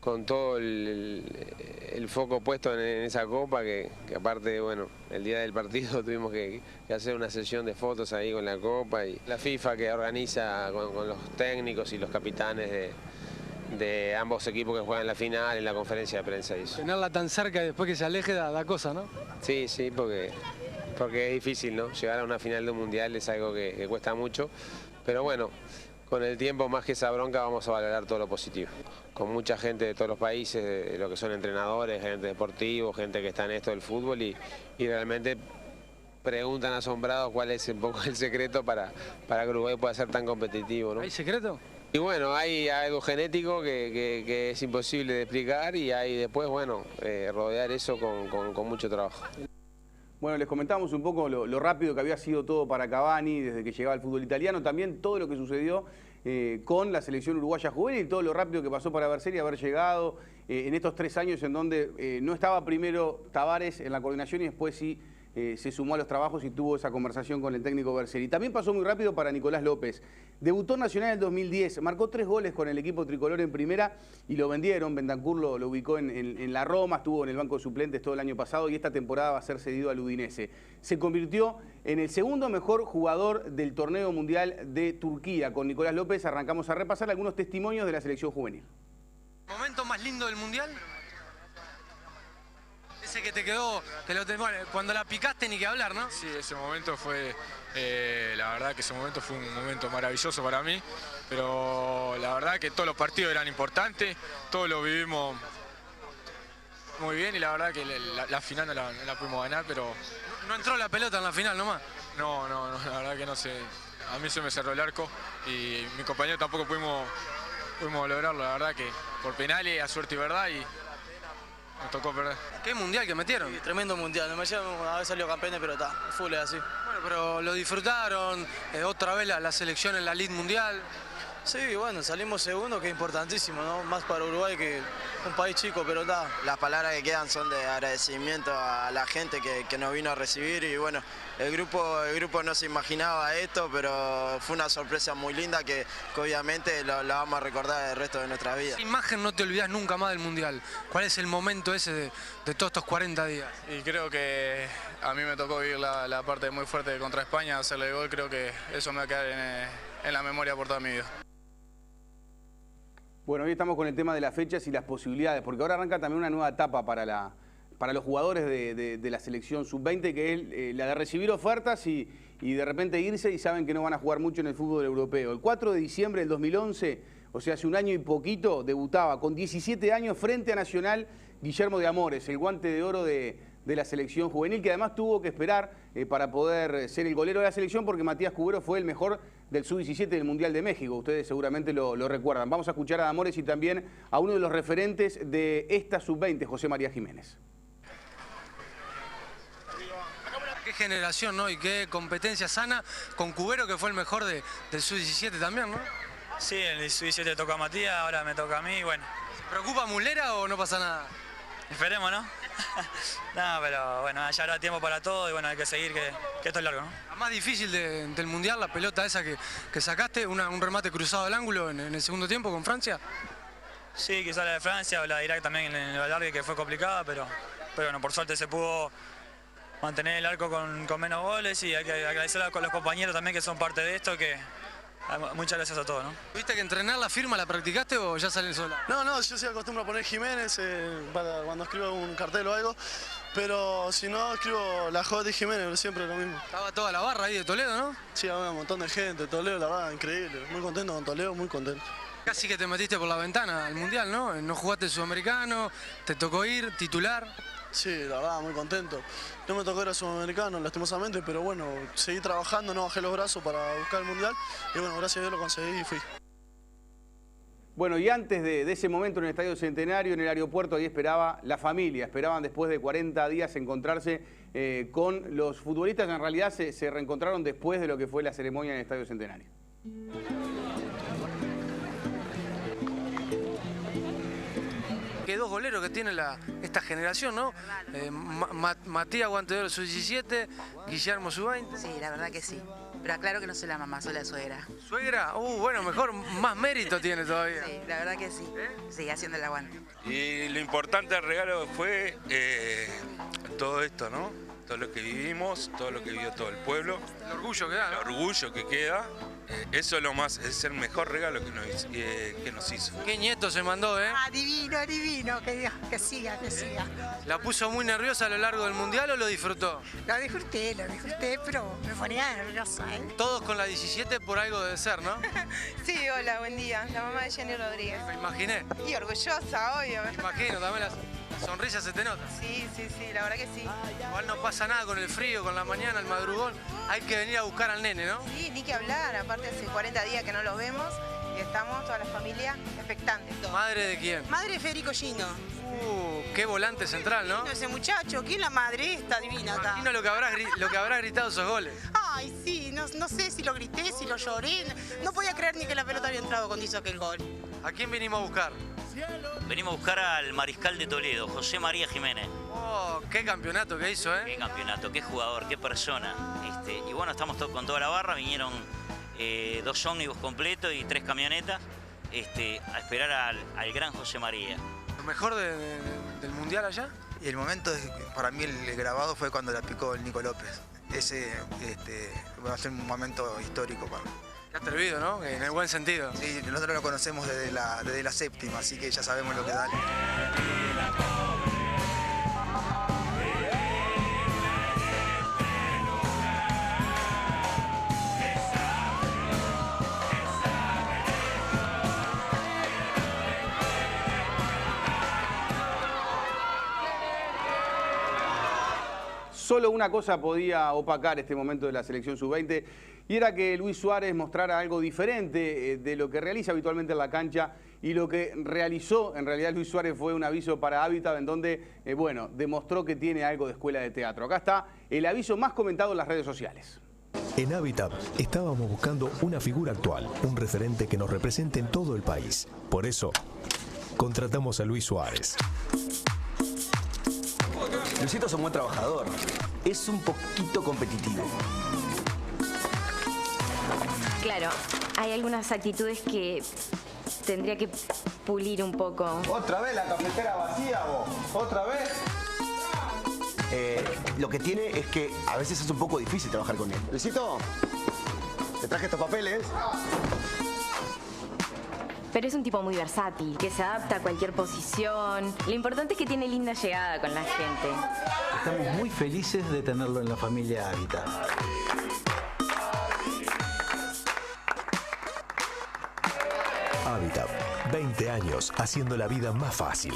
con todo el foco puesto en esa copa, que aparte, bueno, el día del partido tuvimos que hacer una sesión de fotos ahí con la copa y la FIFA que organiza con los técnicos y los capitanes de ambos equipos que juegan la final en la conferencia de prensa. Tenerla tan cerca y después que se aleje da cosa, ¿no? Sí, porque es difícil, ¿no? Llegar a una final de un mundial es algo que cuesta mucho, pero bueno, con el tiempo más que esa bronca vamos a valorar todo lo positivo. Con mucha gente de todos los países, de lo que son entrenadores, gente deportivos, gente que está en esto del fútbol y realmente preguntan asombrados cuál es un poco el secreto para que Uruguay pueda ser tan competitivo, ¿no? ¿Hay secreto? Y bueno, hay algo genético que es imposible de explicar y hay después, bueno, rodear eso con mucho trabajo. Bueno, les comentamos un poco lo rápido que había sido todo para Cavani desde que llegaba al fútbol italiano, también todo lo que sucedió con la selección uruguaya juvenil, todo lo rápido que pasó para Berseri haber llegado en estos 3 años en donde no estaba primero Tavares en la coordinación y después sí se sumó a los trabajos y tuvo esa conversación con el técnico Berceri. También pasó muy rápido para Nicolás López. Debutó en Nacional en el 2010, marcó 3 goles con el equipo tricolor en primera y lo vendieron. Bentancur lo ubicó en la Roma, estuvo en el banco de suplentes todo el año pasado y esta temporada va a ser cedido al Udinese. Se convirtió en el segundo mejor jugador del torneo mundial de Turquía. Con Nicolás López arrancamos a repasar algunos testimonios de la selección juvenil. ¿Momento más lindo del mundial? Ese que te quedó, bueno, cuando la picaste ni que hablar, ¿no? Sí, ese momento fue, la verdad que ese momento fue un momento maravilloso para mí, pero la verdad que todos los partidos eran importantes, todos lo vivimos muy bien y la verdad que la final no la pudimos ganar, pero... ¿No entró la pelota en la final nomás? No, la verdad que no sé, a mí se me cerró el arco y mi compañero tampoco pudimos lograrlo, la verdad que por penales, a suerte y verdad y... Nos tocó perder. ¿Qué mundial que metieron? Sí, tremendo mundial. Me llevan a haber salido campeones, pero está, full es así. Bueno, pero lo disfrutaron, otra vez la selección en la League Mundial. Sí, bueno, salimos segundo, que es importantísimo, ¿no? Más para Uruguay que un país chico, pero está. Las palabras que quedan son de agradecimiento a la gente que nos vino a recibir y bueno, el grupo no se imaginaba esto, pero fue una sorpresa muy linda que obviamente la vamos a recordar el resto de nuestra vida. ¿Qué imagen no te olvidas nunca más del Mundial? ¿Cuál es el momento ese de todos estos 40 días? Y creo que a mí me tocó vivir la parte muy fuerte contra España, hacerle el gol, creo que eso me va a quedar en la memoria por toda mi vida. Bueno, hoy estamos con el tema de las fechas y las posibilidades, porque ahora arranca también una nueva etapa para los jugadores de la selección sub-20, que es la de recibir ofertas y de repente irse y saben que no van a jugar mucho en el fútbol europeo. El 4 de diciembre del 2011, o sea, hace un año y poquito, debutaba con 17 años frente a Nacional Guillermo de Amores, el guante de oro de la selección juvenil, que además tuvo que esperar para poder ser el golero de la selección porque Matías Cubero fue el mejor del sub-17 del Mundial de México. Ustedes seguramente lo recuerdan. Vamos a escuchar a Amores y también a uno de los referentes de esta sub-20, José María Jiménez. Qué generación, ¿no? Y qué competencia sana con Cubero, que fue el mejor del sub-17 también, ¿no? Sí, en el sub-17 toca a Matías, ahora me toca a mí, bueno. ¿Se preocupa Mulera o no pasa nada? Esperemos, ¿no? No, pero bueno, ya habrá tiempo para todo y bueno, hay que seguir, que esto es largo, ¿no? La más difícil del Mundial, la pelota esa que sacaste, un remate cruzado al ángulo en el segundo tiempo con Francia. Sí, quizá la de Francia o la de Irak también en el alargue, que fue complicada, pero bueno, por suerte se pudo mantener el arco con menos goles y hay que agradecer a los compañeros también que son parte de esto, que muchas gracias a todos, ¿no? ¿Viste que entrenar la firma la practicaste o ya salen sola? No, yo sí acostumbro a poner Jiménez para cuando escribo un cartel o algo, pero si no escribo la J de Jiménez, siempre lo mismo. Estaba toda la barra ahí de Toledo, ¿no? Sí, había un montón de gente, Toledo, la verdad, increíble. Muy contento con Toledo, muy contento. Casi que te metiste por la ventana al Mundial, ¿no? No jugaste el Sudamericano, te tocó ir, titular. Sí, la verdad, muy contento. No me tocó ir a Sudamericano, lastimosamente, pero bueno, seguí trabajando, no bajé los brazos para buscar el Mundial y bueno, gracias a Dios lo conseguí y fui. Bueno, y antes de ese momento en el Estadio Centenario, en el aeropuerto, ahí esperaba la familia. Esperaban después de 40 días encontrarse con los futbolistas. En realidad se reencontraron después de lo que fue la ceremonia en el Estadio Centenario. Que dos goleros que tiene esta generación, ¿no? Matías guante de oro sub-17, Guillermo sub-20. Sí, la verdad que sí. Pero aclaro que no soy la mamá, soy la suegra. ¿Suegra? Bueno, mejor, más mérito tiene todavía. Sí, la verdad que sí. Sí, haciendo el aguante. Y lo importante del regalo fue todo esto, ¿no? Todo lo que vivimos, todo lo que vivió todo el pueblo. El orgullo que da, ¿no? El orgullo que queda. Eso es lo más, es el mejor regalo que nos hizo. Qué nieto se mandó, ¿eh? Ah, divino, divino, que siga, que siga. ¿La puso muy nerviosa a lo largo del Mundial o lo disfrutó? Lo disfruté, pero me ponía nerviosa, ¿eh? Todos con la 17 por algo debe ser, ¿no? Sí, hola, buen día. La mamá de Jenny Rodríguez. Me imaginé. Y orgullosa, obvio. Me imagino, también la sonrisa se te nota. Sí, la verdad que sí. Igual no pasa nada con el frío, con la mañana, el madrugón. Hay que venir a buscar al nene, ¿no? Sí, ni que hablar. Aparte hace 40 días que no los vemos y estamos toda la familia expectantes. ¿Madre de quién? Madre de Federico Gino. Qué volante central, ¿no? Ese muchacho, ¿quién la madre? Está divina. Me imagino lo que habrá gritado esos goles. Ay, sí, no sé si lo grité, si lo lloré. No podía creer ni que la pelota había entrado cuando hizo aquel gol. ¿A quién vinimos a buscar? Venimos a buscar al mariscal de Toledo, José María Jiménez. Oh, qué campeonato que hizo, ¿eh? Qué campeonato, qué jugador, qué persona. Y bueno, estamos con toda la barra, vinieron 2 ómnibus completos y 3 camionetas a esperar al gran José María. ¿Lo mejor del Mundial allá? Y el momento, para mí el grabado fue cuando la picó el Nico López. Ese va a ser un momento histórico para mí. Qué atrevido, ¿no? En el buen sentido. Sí, nosotros lo conocemos desde la séptima, así que ya sabemos lo que da. Solo una cosa podía opacar este momento de la selección sub-20 y era que Luis Suárez mostrara algo diferente de lo que realiza habitualmente en la cancha, y lo que realizó en realidad Luis Suárez fue un aviso para Habitat en donde, bueno, demostró que tiene algo de escuela de teatro. Acá está el aviso más comentado en las redes sociales. En Habitat estábamos buscando una figura actual, un referente que nos represente en todo el país. Por eso, contratamos a Luis Suárez. Luisito es un buen trabajador, es un poquito competitivo. Claro, hay algunas actitudes que tendría que pulir un poco. ¿Otra vez la cafetera vacía vos? ¿Otra vez? Lo que tiene es que a veces es un poco difícil trabajar con él. Luisito, te traje estos papeles. Pero es un tipo muy versátil, que se adapta a cualquier posición. Lo importante es que tiene linda llegada con la gente. Estamos muy felices de tenerlo en la familia Habitat. Habitat, 20 años haciendo la vida más fácil.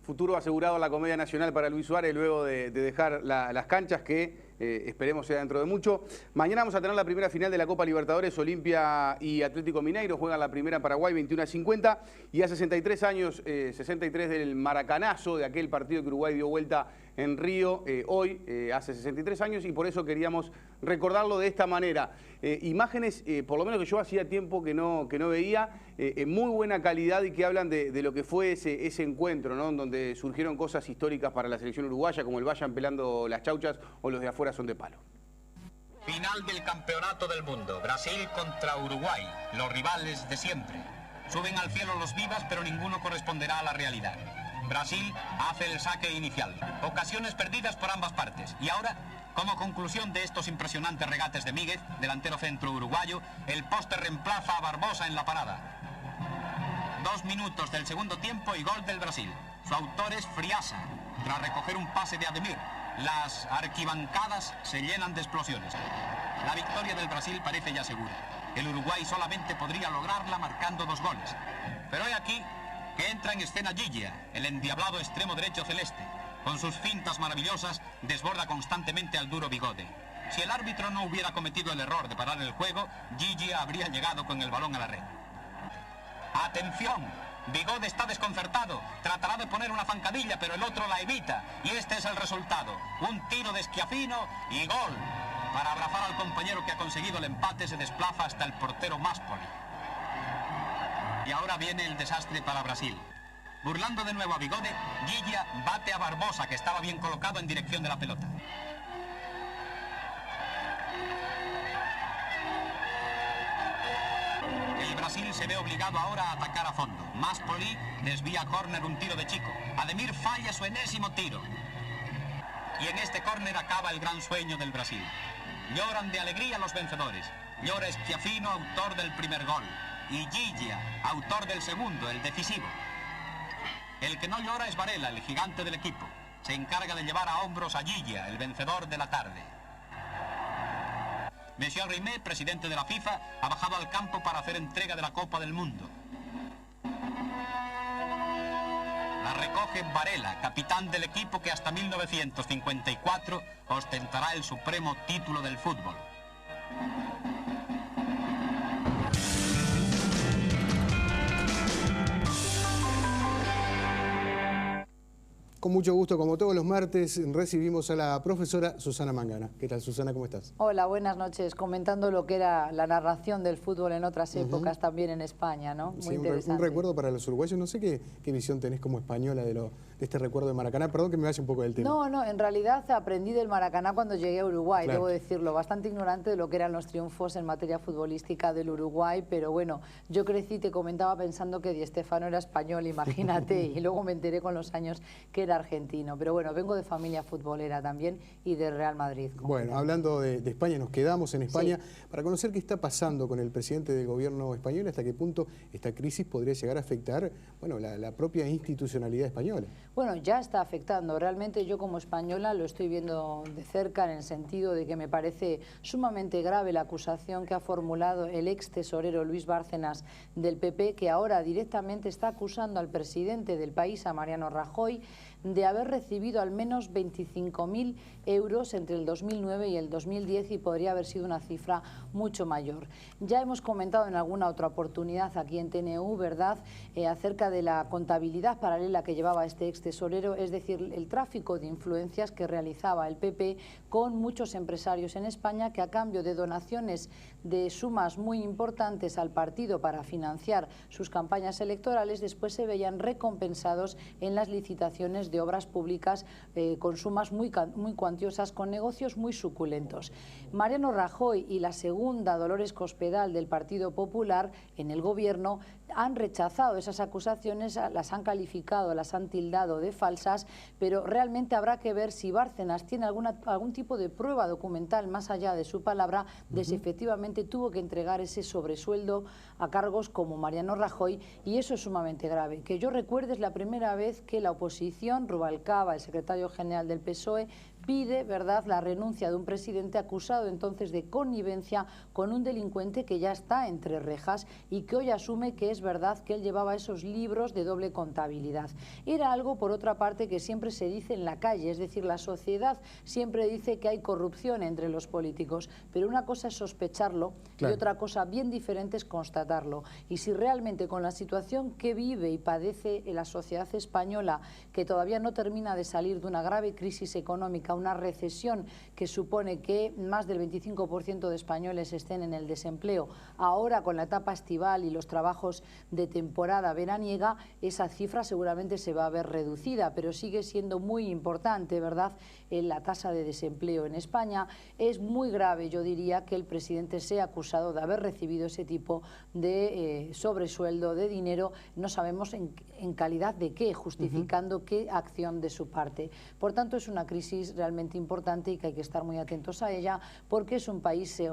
Futuro asegurado en la Comedia Nacional para Luis Suárez luego de dejar las canchas, que esperemos sea dentro de mucho. Mañana vamos a tener la primera final de la Copa Libertadores. Olimpia y Atlético Mineiro juegan la primera en Paraguay, 21:50, y a 63 años, 63 del maracanazo, de aquel partido que Uruguay dio vuelta en Río, hoy, hace 63 años, y por eso queríamos recordarlo de esta manera. Imágenes, por lo menos que yo hacía tiempo que no veía, en muy buena calidad, y que hablan de lo que fue ese encuentro, ¿no? Donde surgieron cosas históricas para la selección uruguaya, como el Vayan pelando las chauchas o los de afuera son de palo. Final del Campeonato del Mundo. Brasil contra Uruguay, los rivales de siempre. Suben al cielo los vivas, pero ninguno corresponderá a la realidad. Brasil hace el saque inicial. Ocasiones perdidas por ambas partes. Y ahora, como conclusión de estos impresionantes regates de Míguez, delantero centro uruguayo, el poste reemplaza a Barbosa en la parada. 2 minutos del segundo tiempo y gol del Brasil. Su autor es Friasa, tras recoger un pase de Ademir. Las arquibancadas se llenan de explosiones. La victoria del Brasil parece ya segura. El Uruguay solamente podría lograrla marcando 2 goles. Pero hay aquí que entra en escena Gigia, el endiablado extremo derecho celeste. Con sus fintas maravillosas desborda constantemente al duro Bigode. Si el árbitro no hubiera cometido el error de parar el juego, Gigia habría llegado con el balón a la red. ¡Atención! Bigode está desconcertado, tratará de poner una zancadilla, pero el otro la evita, y este es el resultado, un tiro de Schiaffino y gol. Para abrazar al compañero que ha conseguido el empate se desplaza hasta el portero Máspoli. Y ahora viene el desastre para Brasil. Burlando de nuevo a Bigode, Gigia bate a Barbosa, que estaba bien colocado en dirección de la pelota. El Brasil se ve obligado ahora a atacar a fondo. Máspoli desvía a córner un tiro de Chico. Ademir falla su enésimo tiro. Y en este córner acaba el gran sueño del Brasil. Lloran de alegría los vencedores. Llora Schiaffino, autor del primer gol. Y Gigia, autor del segundo, el decisivo. El que no llora es Varela, el gigante del equipo. Se encarga de llevar a hombros a Gigia, el vencedor de la tarde. Monsieur Rimet, presidente de la FIFA, ha bajado al campo para hacer entrega de la Copa del Mundo. La recoge Varela, capitán del equipo que hasta 1954 ostentará el supremo título del fútbol. Con mucho gusto, como todos los martes, recibimos a la profesora Susana Mangana. ¿Qué tal, Susana? ¿Cómo estás? Hola, buenas noches. Comentando lo que era la narración del fútbol en otras épocas también en España, ¿no? Muy interesante. Un recuerdo para los uruguayos. No sé qué visión tenés como española de este recuerdo de Maracaná. Perdón que me vaya un poco del tema. No, en realidad aprendí del Maracaná cuando llegué a Uruguay, Claro. debo decirlo. Bastante ignorante de lo que eran los triunfos en materia futbolística del Uruguay, pero bueno, yo crecí, te comentaba, pensando que Di Stéfano era español, imagínate, y luego me enteré con los años que era argentino. Pero bueno, vengo de familia futbolera también y de Real Madrid. Bueno, hablando de España, nos quedamos en España para conocer qué está pasando con el presidente del gobierno español, hasta qué punto esta crisis podría llegar a afectar, bueno, la propia institucionalidad española. Bueno, ya está afectando. Realmente yo como española lo estoy viendo de cerca, en el sentido de que me parece sumamente grave la acusación que ha formulado el ex tesorero Luis Bárcenas del PP, que ahora directamente está acusando al presidente del país, a Mariano Rajoy, de haber recibido al menos 25.000 euros entre el 2009 y el 2010, y podría haber sido una cifra mucho mayor. Ya hemos comentado en alguna otra oportunidad aquí en TNU, ¿verdad?, acerca de la contabilidad paralela que llevaba este ex tesorero, es decir, el tráfico de influencias que realizaba el PP con muchos empresarios en España, que a cambio de donaciones de sumas muy importantes al partido para financiar sus campañas electorales, después se veían recompensados en las licitaciones de obras públicas con sumas muy cuantiosas, con negocios muy suculentos. Mariano Rajoy y la segunda, Dolores Cospedal, del Partido Popular en el gobierno, han rechazado esas acusaciones, las han calificado, las han tildado de falsas, pero realmente habrá que ver si Bárcenas tiene algún tipo de prueba documental, más allá de su palabra, de si efectivamente tuvo que entregar ese sobresueldo a cargos como Mariano Rajoy, y eso es sumamente grave. Que yo recuerde, es la primera vez que la oposición, Rubalcaba, el secretario general del PSOE, pide, ¿verdad?, la renuncia de un presidente acusado entonces de connivencia con un delincuente que ya está entre rejas y que hoy asume que es verdad que él llevaba esos libros de doble contabilidad. Era algo, por otra parte, que siempre se dice en la calle, es decir, la sociedad siempre dice que hay corrupción entre los políticos, pero una cosa es sospecharlo y otra cosa bien diferente es constatarlo. Y si realmente, con la situación que vive y padece la sociedad española, que todavía no termina de salir de una grave crisis económica, una recesión que supone que más del 25% de españoles estén en el desempleo, ahora con la etapa estival y los trabajos de temporada veraniega, esa cifra seguramente se va a ver reducida, pero sigue siendo muy importante, ¿verdad?, la tasa de desempleo en España. Es muy grave, yo diría, que el presidente sea acusado de haber recibido ese tipo de sobresueldo, de dinero, no sabemos en calidad de qué, justificando qué acción de su parte. Por tanto, es una crisis realmente importante y que hay que estar muy atentos a ella, porque es un país, se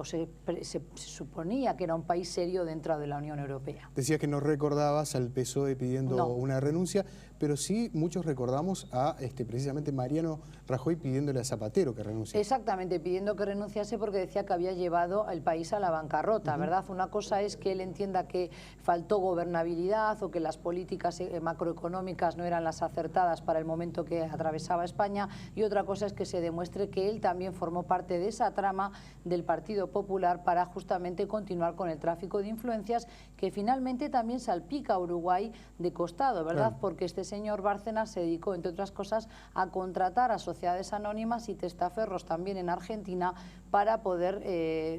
suponía que era un país serio dentro de la Unión Europea. Decías que no recordabas al PSOE pidiendo una renuncia, pero sí muchos recordamos a precisamente Mariano Rajoy pidiéndole a Zapatero que renuncie. Exactamente, pidiendo que renunciase porque decía que había llevado al país a la bancarrota, ¿verdad? Una cosa es que él entienda que faltó gobernabilidad o que las políticas macroeconómicas no eran las acertadas para el momento que atravesaba España, y otra cosa es que se demuestre que él también formó parte de esa trama del Partido Popular para justamente continuar con el tráfico de influencias, que finalmente también salpica a Uruguay de costado, ¿verdad? Claro. Porque este señor Bárcenas se dedicó, entre otras cosas, a contratar a sociedades anónimas y testaferros también en Argentina para poder,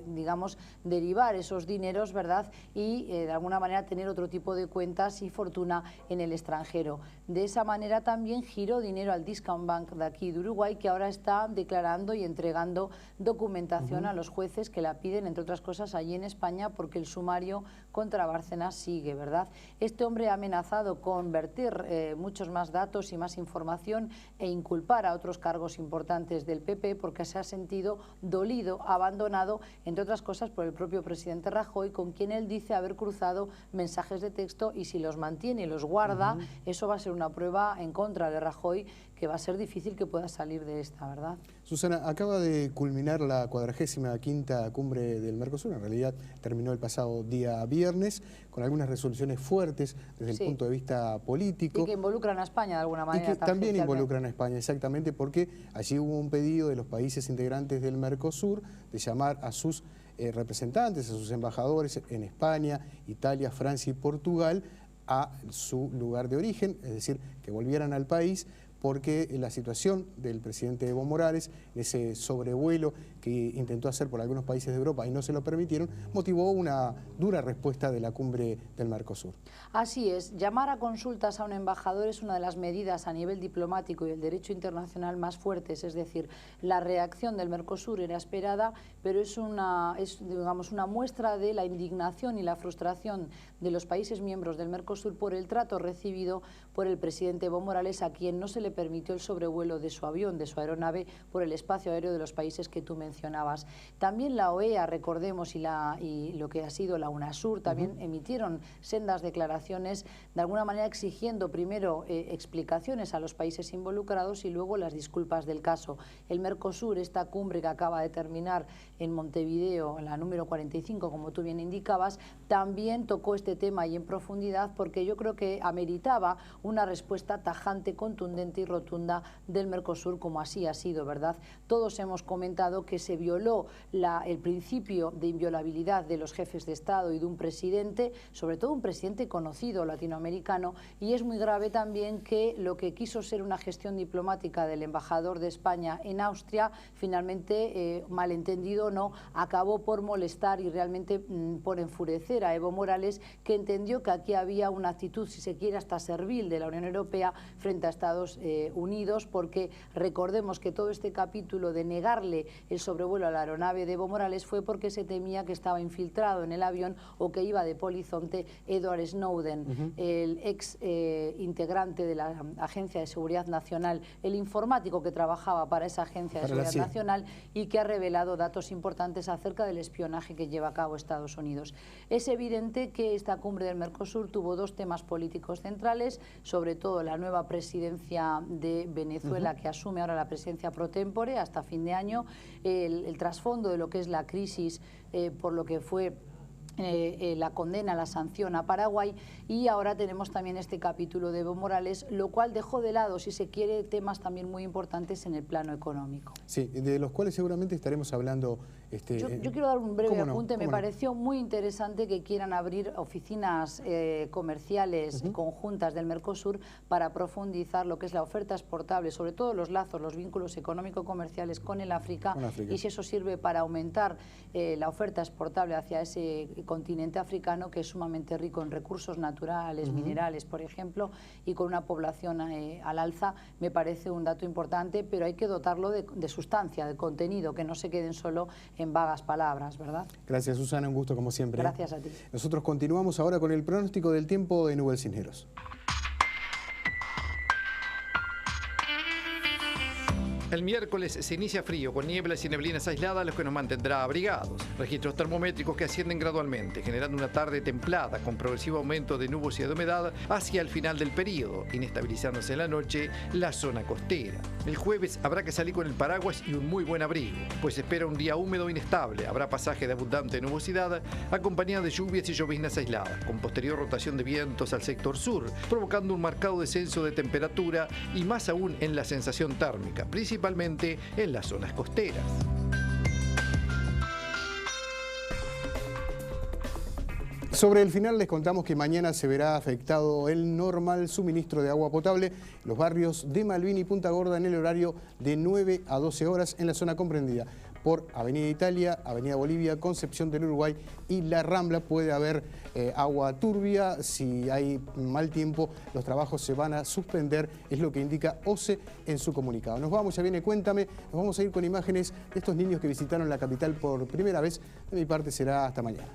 digamos, derivar esos dineros, ¿verdad?, y de alguna manera tener otro tipo de cuentas y fortuna en el extranjero. De esa manera también giró dinero al Discount Bank de aquí de Uruguay, que ahora está declarando y entregando documentación a los jueces que la piden, entre otras cosas, allí en España, porque el sumario contra Bárcenas sigue, ¿verdad? Este hombre ha amenazado con vertir muchos más datos y más información e inculpar a otros cargos importantes del PP, porque se ha sentido dolido, abandonado, entre otras cosas, por el propio presidente Rajoy, con quien él dice haber cruzado mensajes de texto, y si los mantiene y los guarda, eso va a ser una prueba en contra de Rajoy, que va a ser difícil que pueda salir de esta, ¿verdad? Susana, acaba de culminar la 45ª cumbre del Mercosur, en realidad terminó el pasado día viernes, con algunas resoluciones fuertes desde el punto de vista político. Y que involucran a España de alguna manera. Y que también involucran a España, exactamente, porque allí hubo un pedido de los países integrantes del Mercosur de llamar a sus representantes, a sus embajadores en España, Italia, Francia y Portugal a su lugar de origen, es decir, que volvieran al país porque la situación del presidente Evo Morales, ese sobrevuelo que intentó hacer por algunos países de Europa y no se lo permitieron, motivó una dura respuesta de la cumbre del Mercosur. Así es, llamar a consultas a un embajador es una de las medidas a nivel diplomático y el derecho internacional más fuertes, es decir, la reacción del Mercosur era esperada, pero es digamos, una muestra de la indignación y la frustración de los países miembros del Mercosur por el trato recibido por el presidente Evo Morales, a quien no se le permitió el sobrevuelo de su avión, de su aeronave, por el espacio aéreo de los países que tú mencionabas. También la OEA, recordemos, y lo que ha sido la UNASUR, también emitieron sendas declaraciones, de alguna manera exigiendo primero explicaciones a los países involucrados y luego las disculpas del caso. El Mercosur, esta cumbre que acaba de terminar en Montevideo, la número 45, como tú bien indicabas, también tocó este tema y en profundidad, porque yo creo que ameritaba una respuesta tajante, contundente y rotunda del Mercosur, como así ha sido, ¿verdad? Todos hemos comentado que se violó el principio de inviolabilidad de los jefes de Estado y de un presidente, sobre todo un presidente conocido latinoamericano, y es muy grave también que lo que quiso ser una gestión diplomática del embajador de España en Austria, finalmente, malentendido o no, acabó por molestar y realmente por enfurecer a Evo Morales, que entendió que aquí había una actitud, si se quiere, hasta servil de la Unión Europea frente a Estados Unidos, porque recordemos que todo este capítulo de negarle el sobrevuelo a la aeronave de Evo Morales fue porque se temía que estaba infiltrado en el avión o que iba de polizonte Edward Snowden, el ex integrante de la Agencia de Seguridad Nacional, el informático que trabajaba para esa Agencia de Seguridad Nacional y que ha revelado datos importantes acerca del espionaje que lleva a cabo Estados Unidos. Es evidente que esta cumbre del Mercosur tuvo dos temas políticos centrales, sobre todo la nueva presidencia de Venezuela, que asume ahora la presidencia pro tempore hasta fin de año, el trasfondo de lo que es la crisis por lo que fue la condena, la sanción a Paraguay, y ahora tenemos también este capítulo de Evo Morales, lo cual dejó de lado, si se quiere, temas también muy importantes en el plano económico. Sí, de los cuales seguramente estaremos hablando. Yo quiero dar un breve apunte. Me pareció muy interesante que quieran abrir oficinas comerciales conjuntas del Mercosur para profundizar lo que es la oferta exportable, sobre todo los lazos, los vínculos económico-comerciales con el África, y si eso sirve para aumentar la oferta exportable hacia ese continente africano, que es sumamente rico en recursos naturales, minerales, por ejemplo, y con una población al alza, me parece un dato importante, pero hay que dotarlo de sustancia, de contenido, que no se queden solo en vagas palabras, ¿verdad? Gracias, Susana, un gusto como siempre. Gracias a ti. Nosotros continuamos ahora con el pronóstico del tiempo de Nubel Cisneros. El miércoles se inicia frío, con nieblas y neblinas aisladas, lo que nos mantendrá abrigados. Registros termométricos que ascienden gradualmente, generando una tarde templada, con progresivo aumento de nubosidad de humedad hacia el final del periodo, inestabilizándose en la noche la zona costera. El jueves habrá que salir con el paraguas y un muy buen abrigo, pues se espera un día húmedo e inestable. Habrá pasaje de abundante nubosidad, acompañada de lluvias y lloviznas aisladas, con posterior rotación de vientos al sector sur, provocando un marcado descenso de temperatura y más aún en la sensación térmica, principalmente en las zonas costeras. Sobre el final les contamos que mañana se verá afectado el normal suministro de agua potable en los barrios de Malvin y Punta Gorda en el horario de 9 a 12 horas en la zona comprendida por Avenida Italia, Avenida Bolivia, Concepción del Uruguay y La Rambla. Puede haber agua turbia. Si hay mal tiempo, los trabajos se van a suspender, es lo que indica OCE en su comunicado. Nos vamos, ya viene Cuéntame, nos vamos a ir con imágenes de estos niños que visitaron la capital por primera vez. De mi parte será hasta mañana.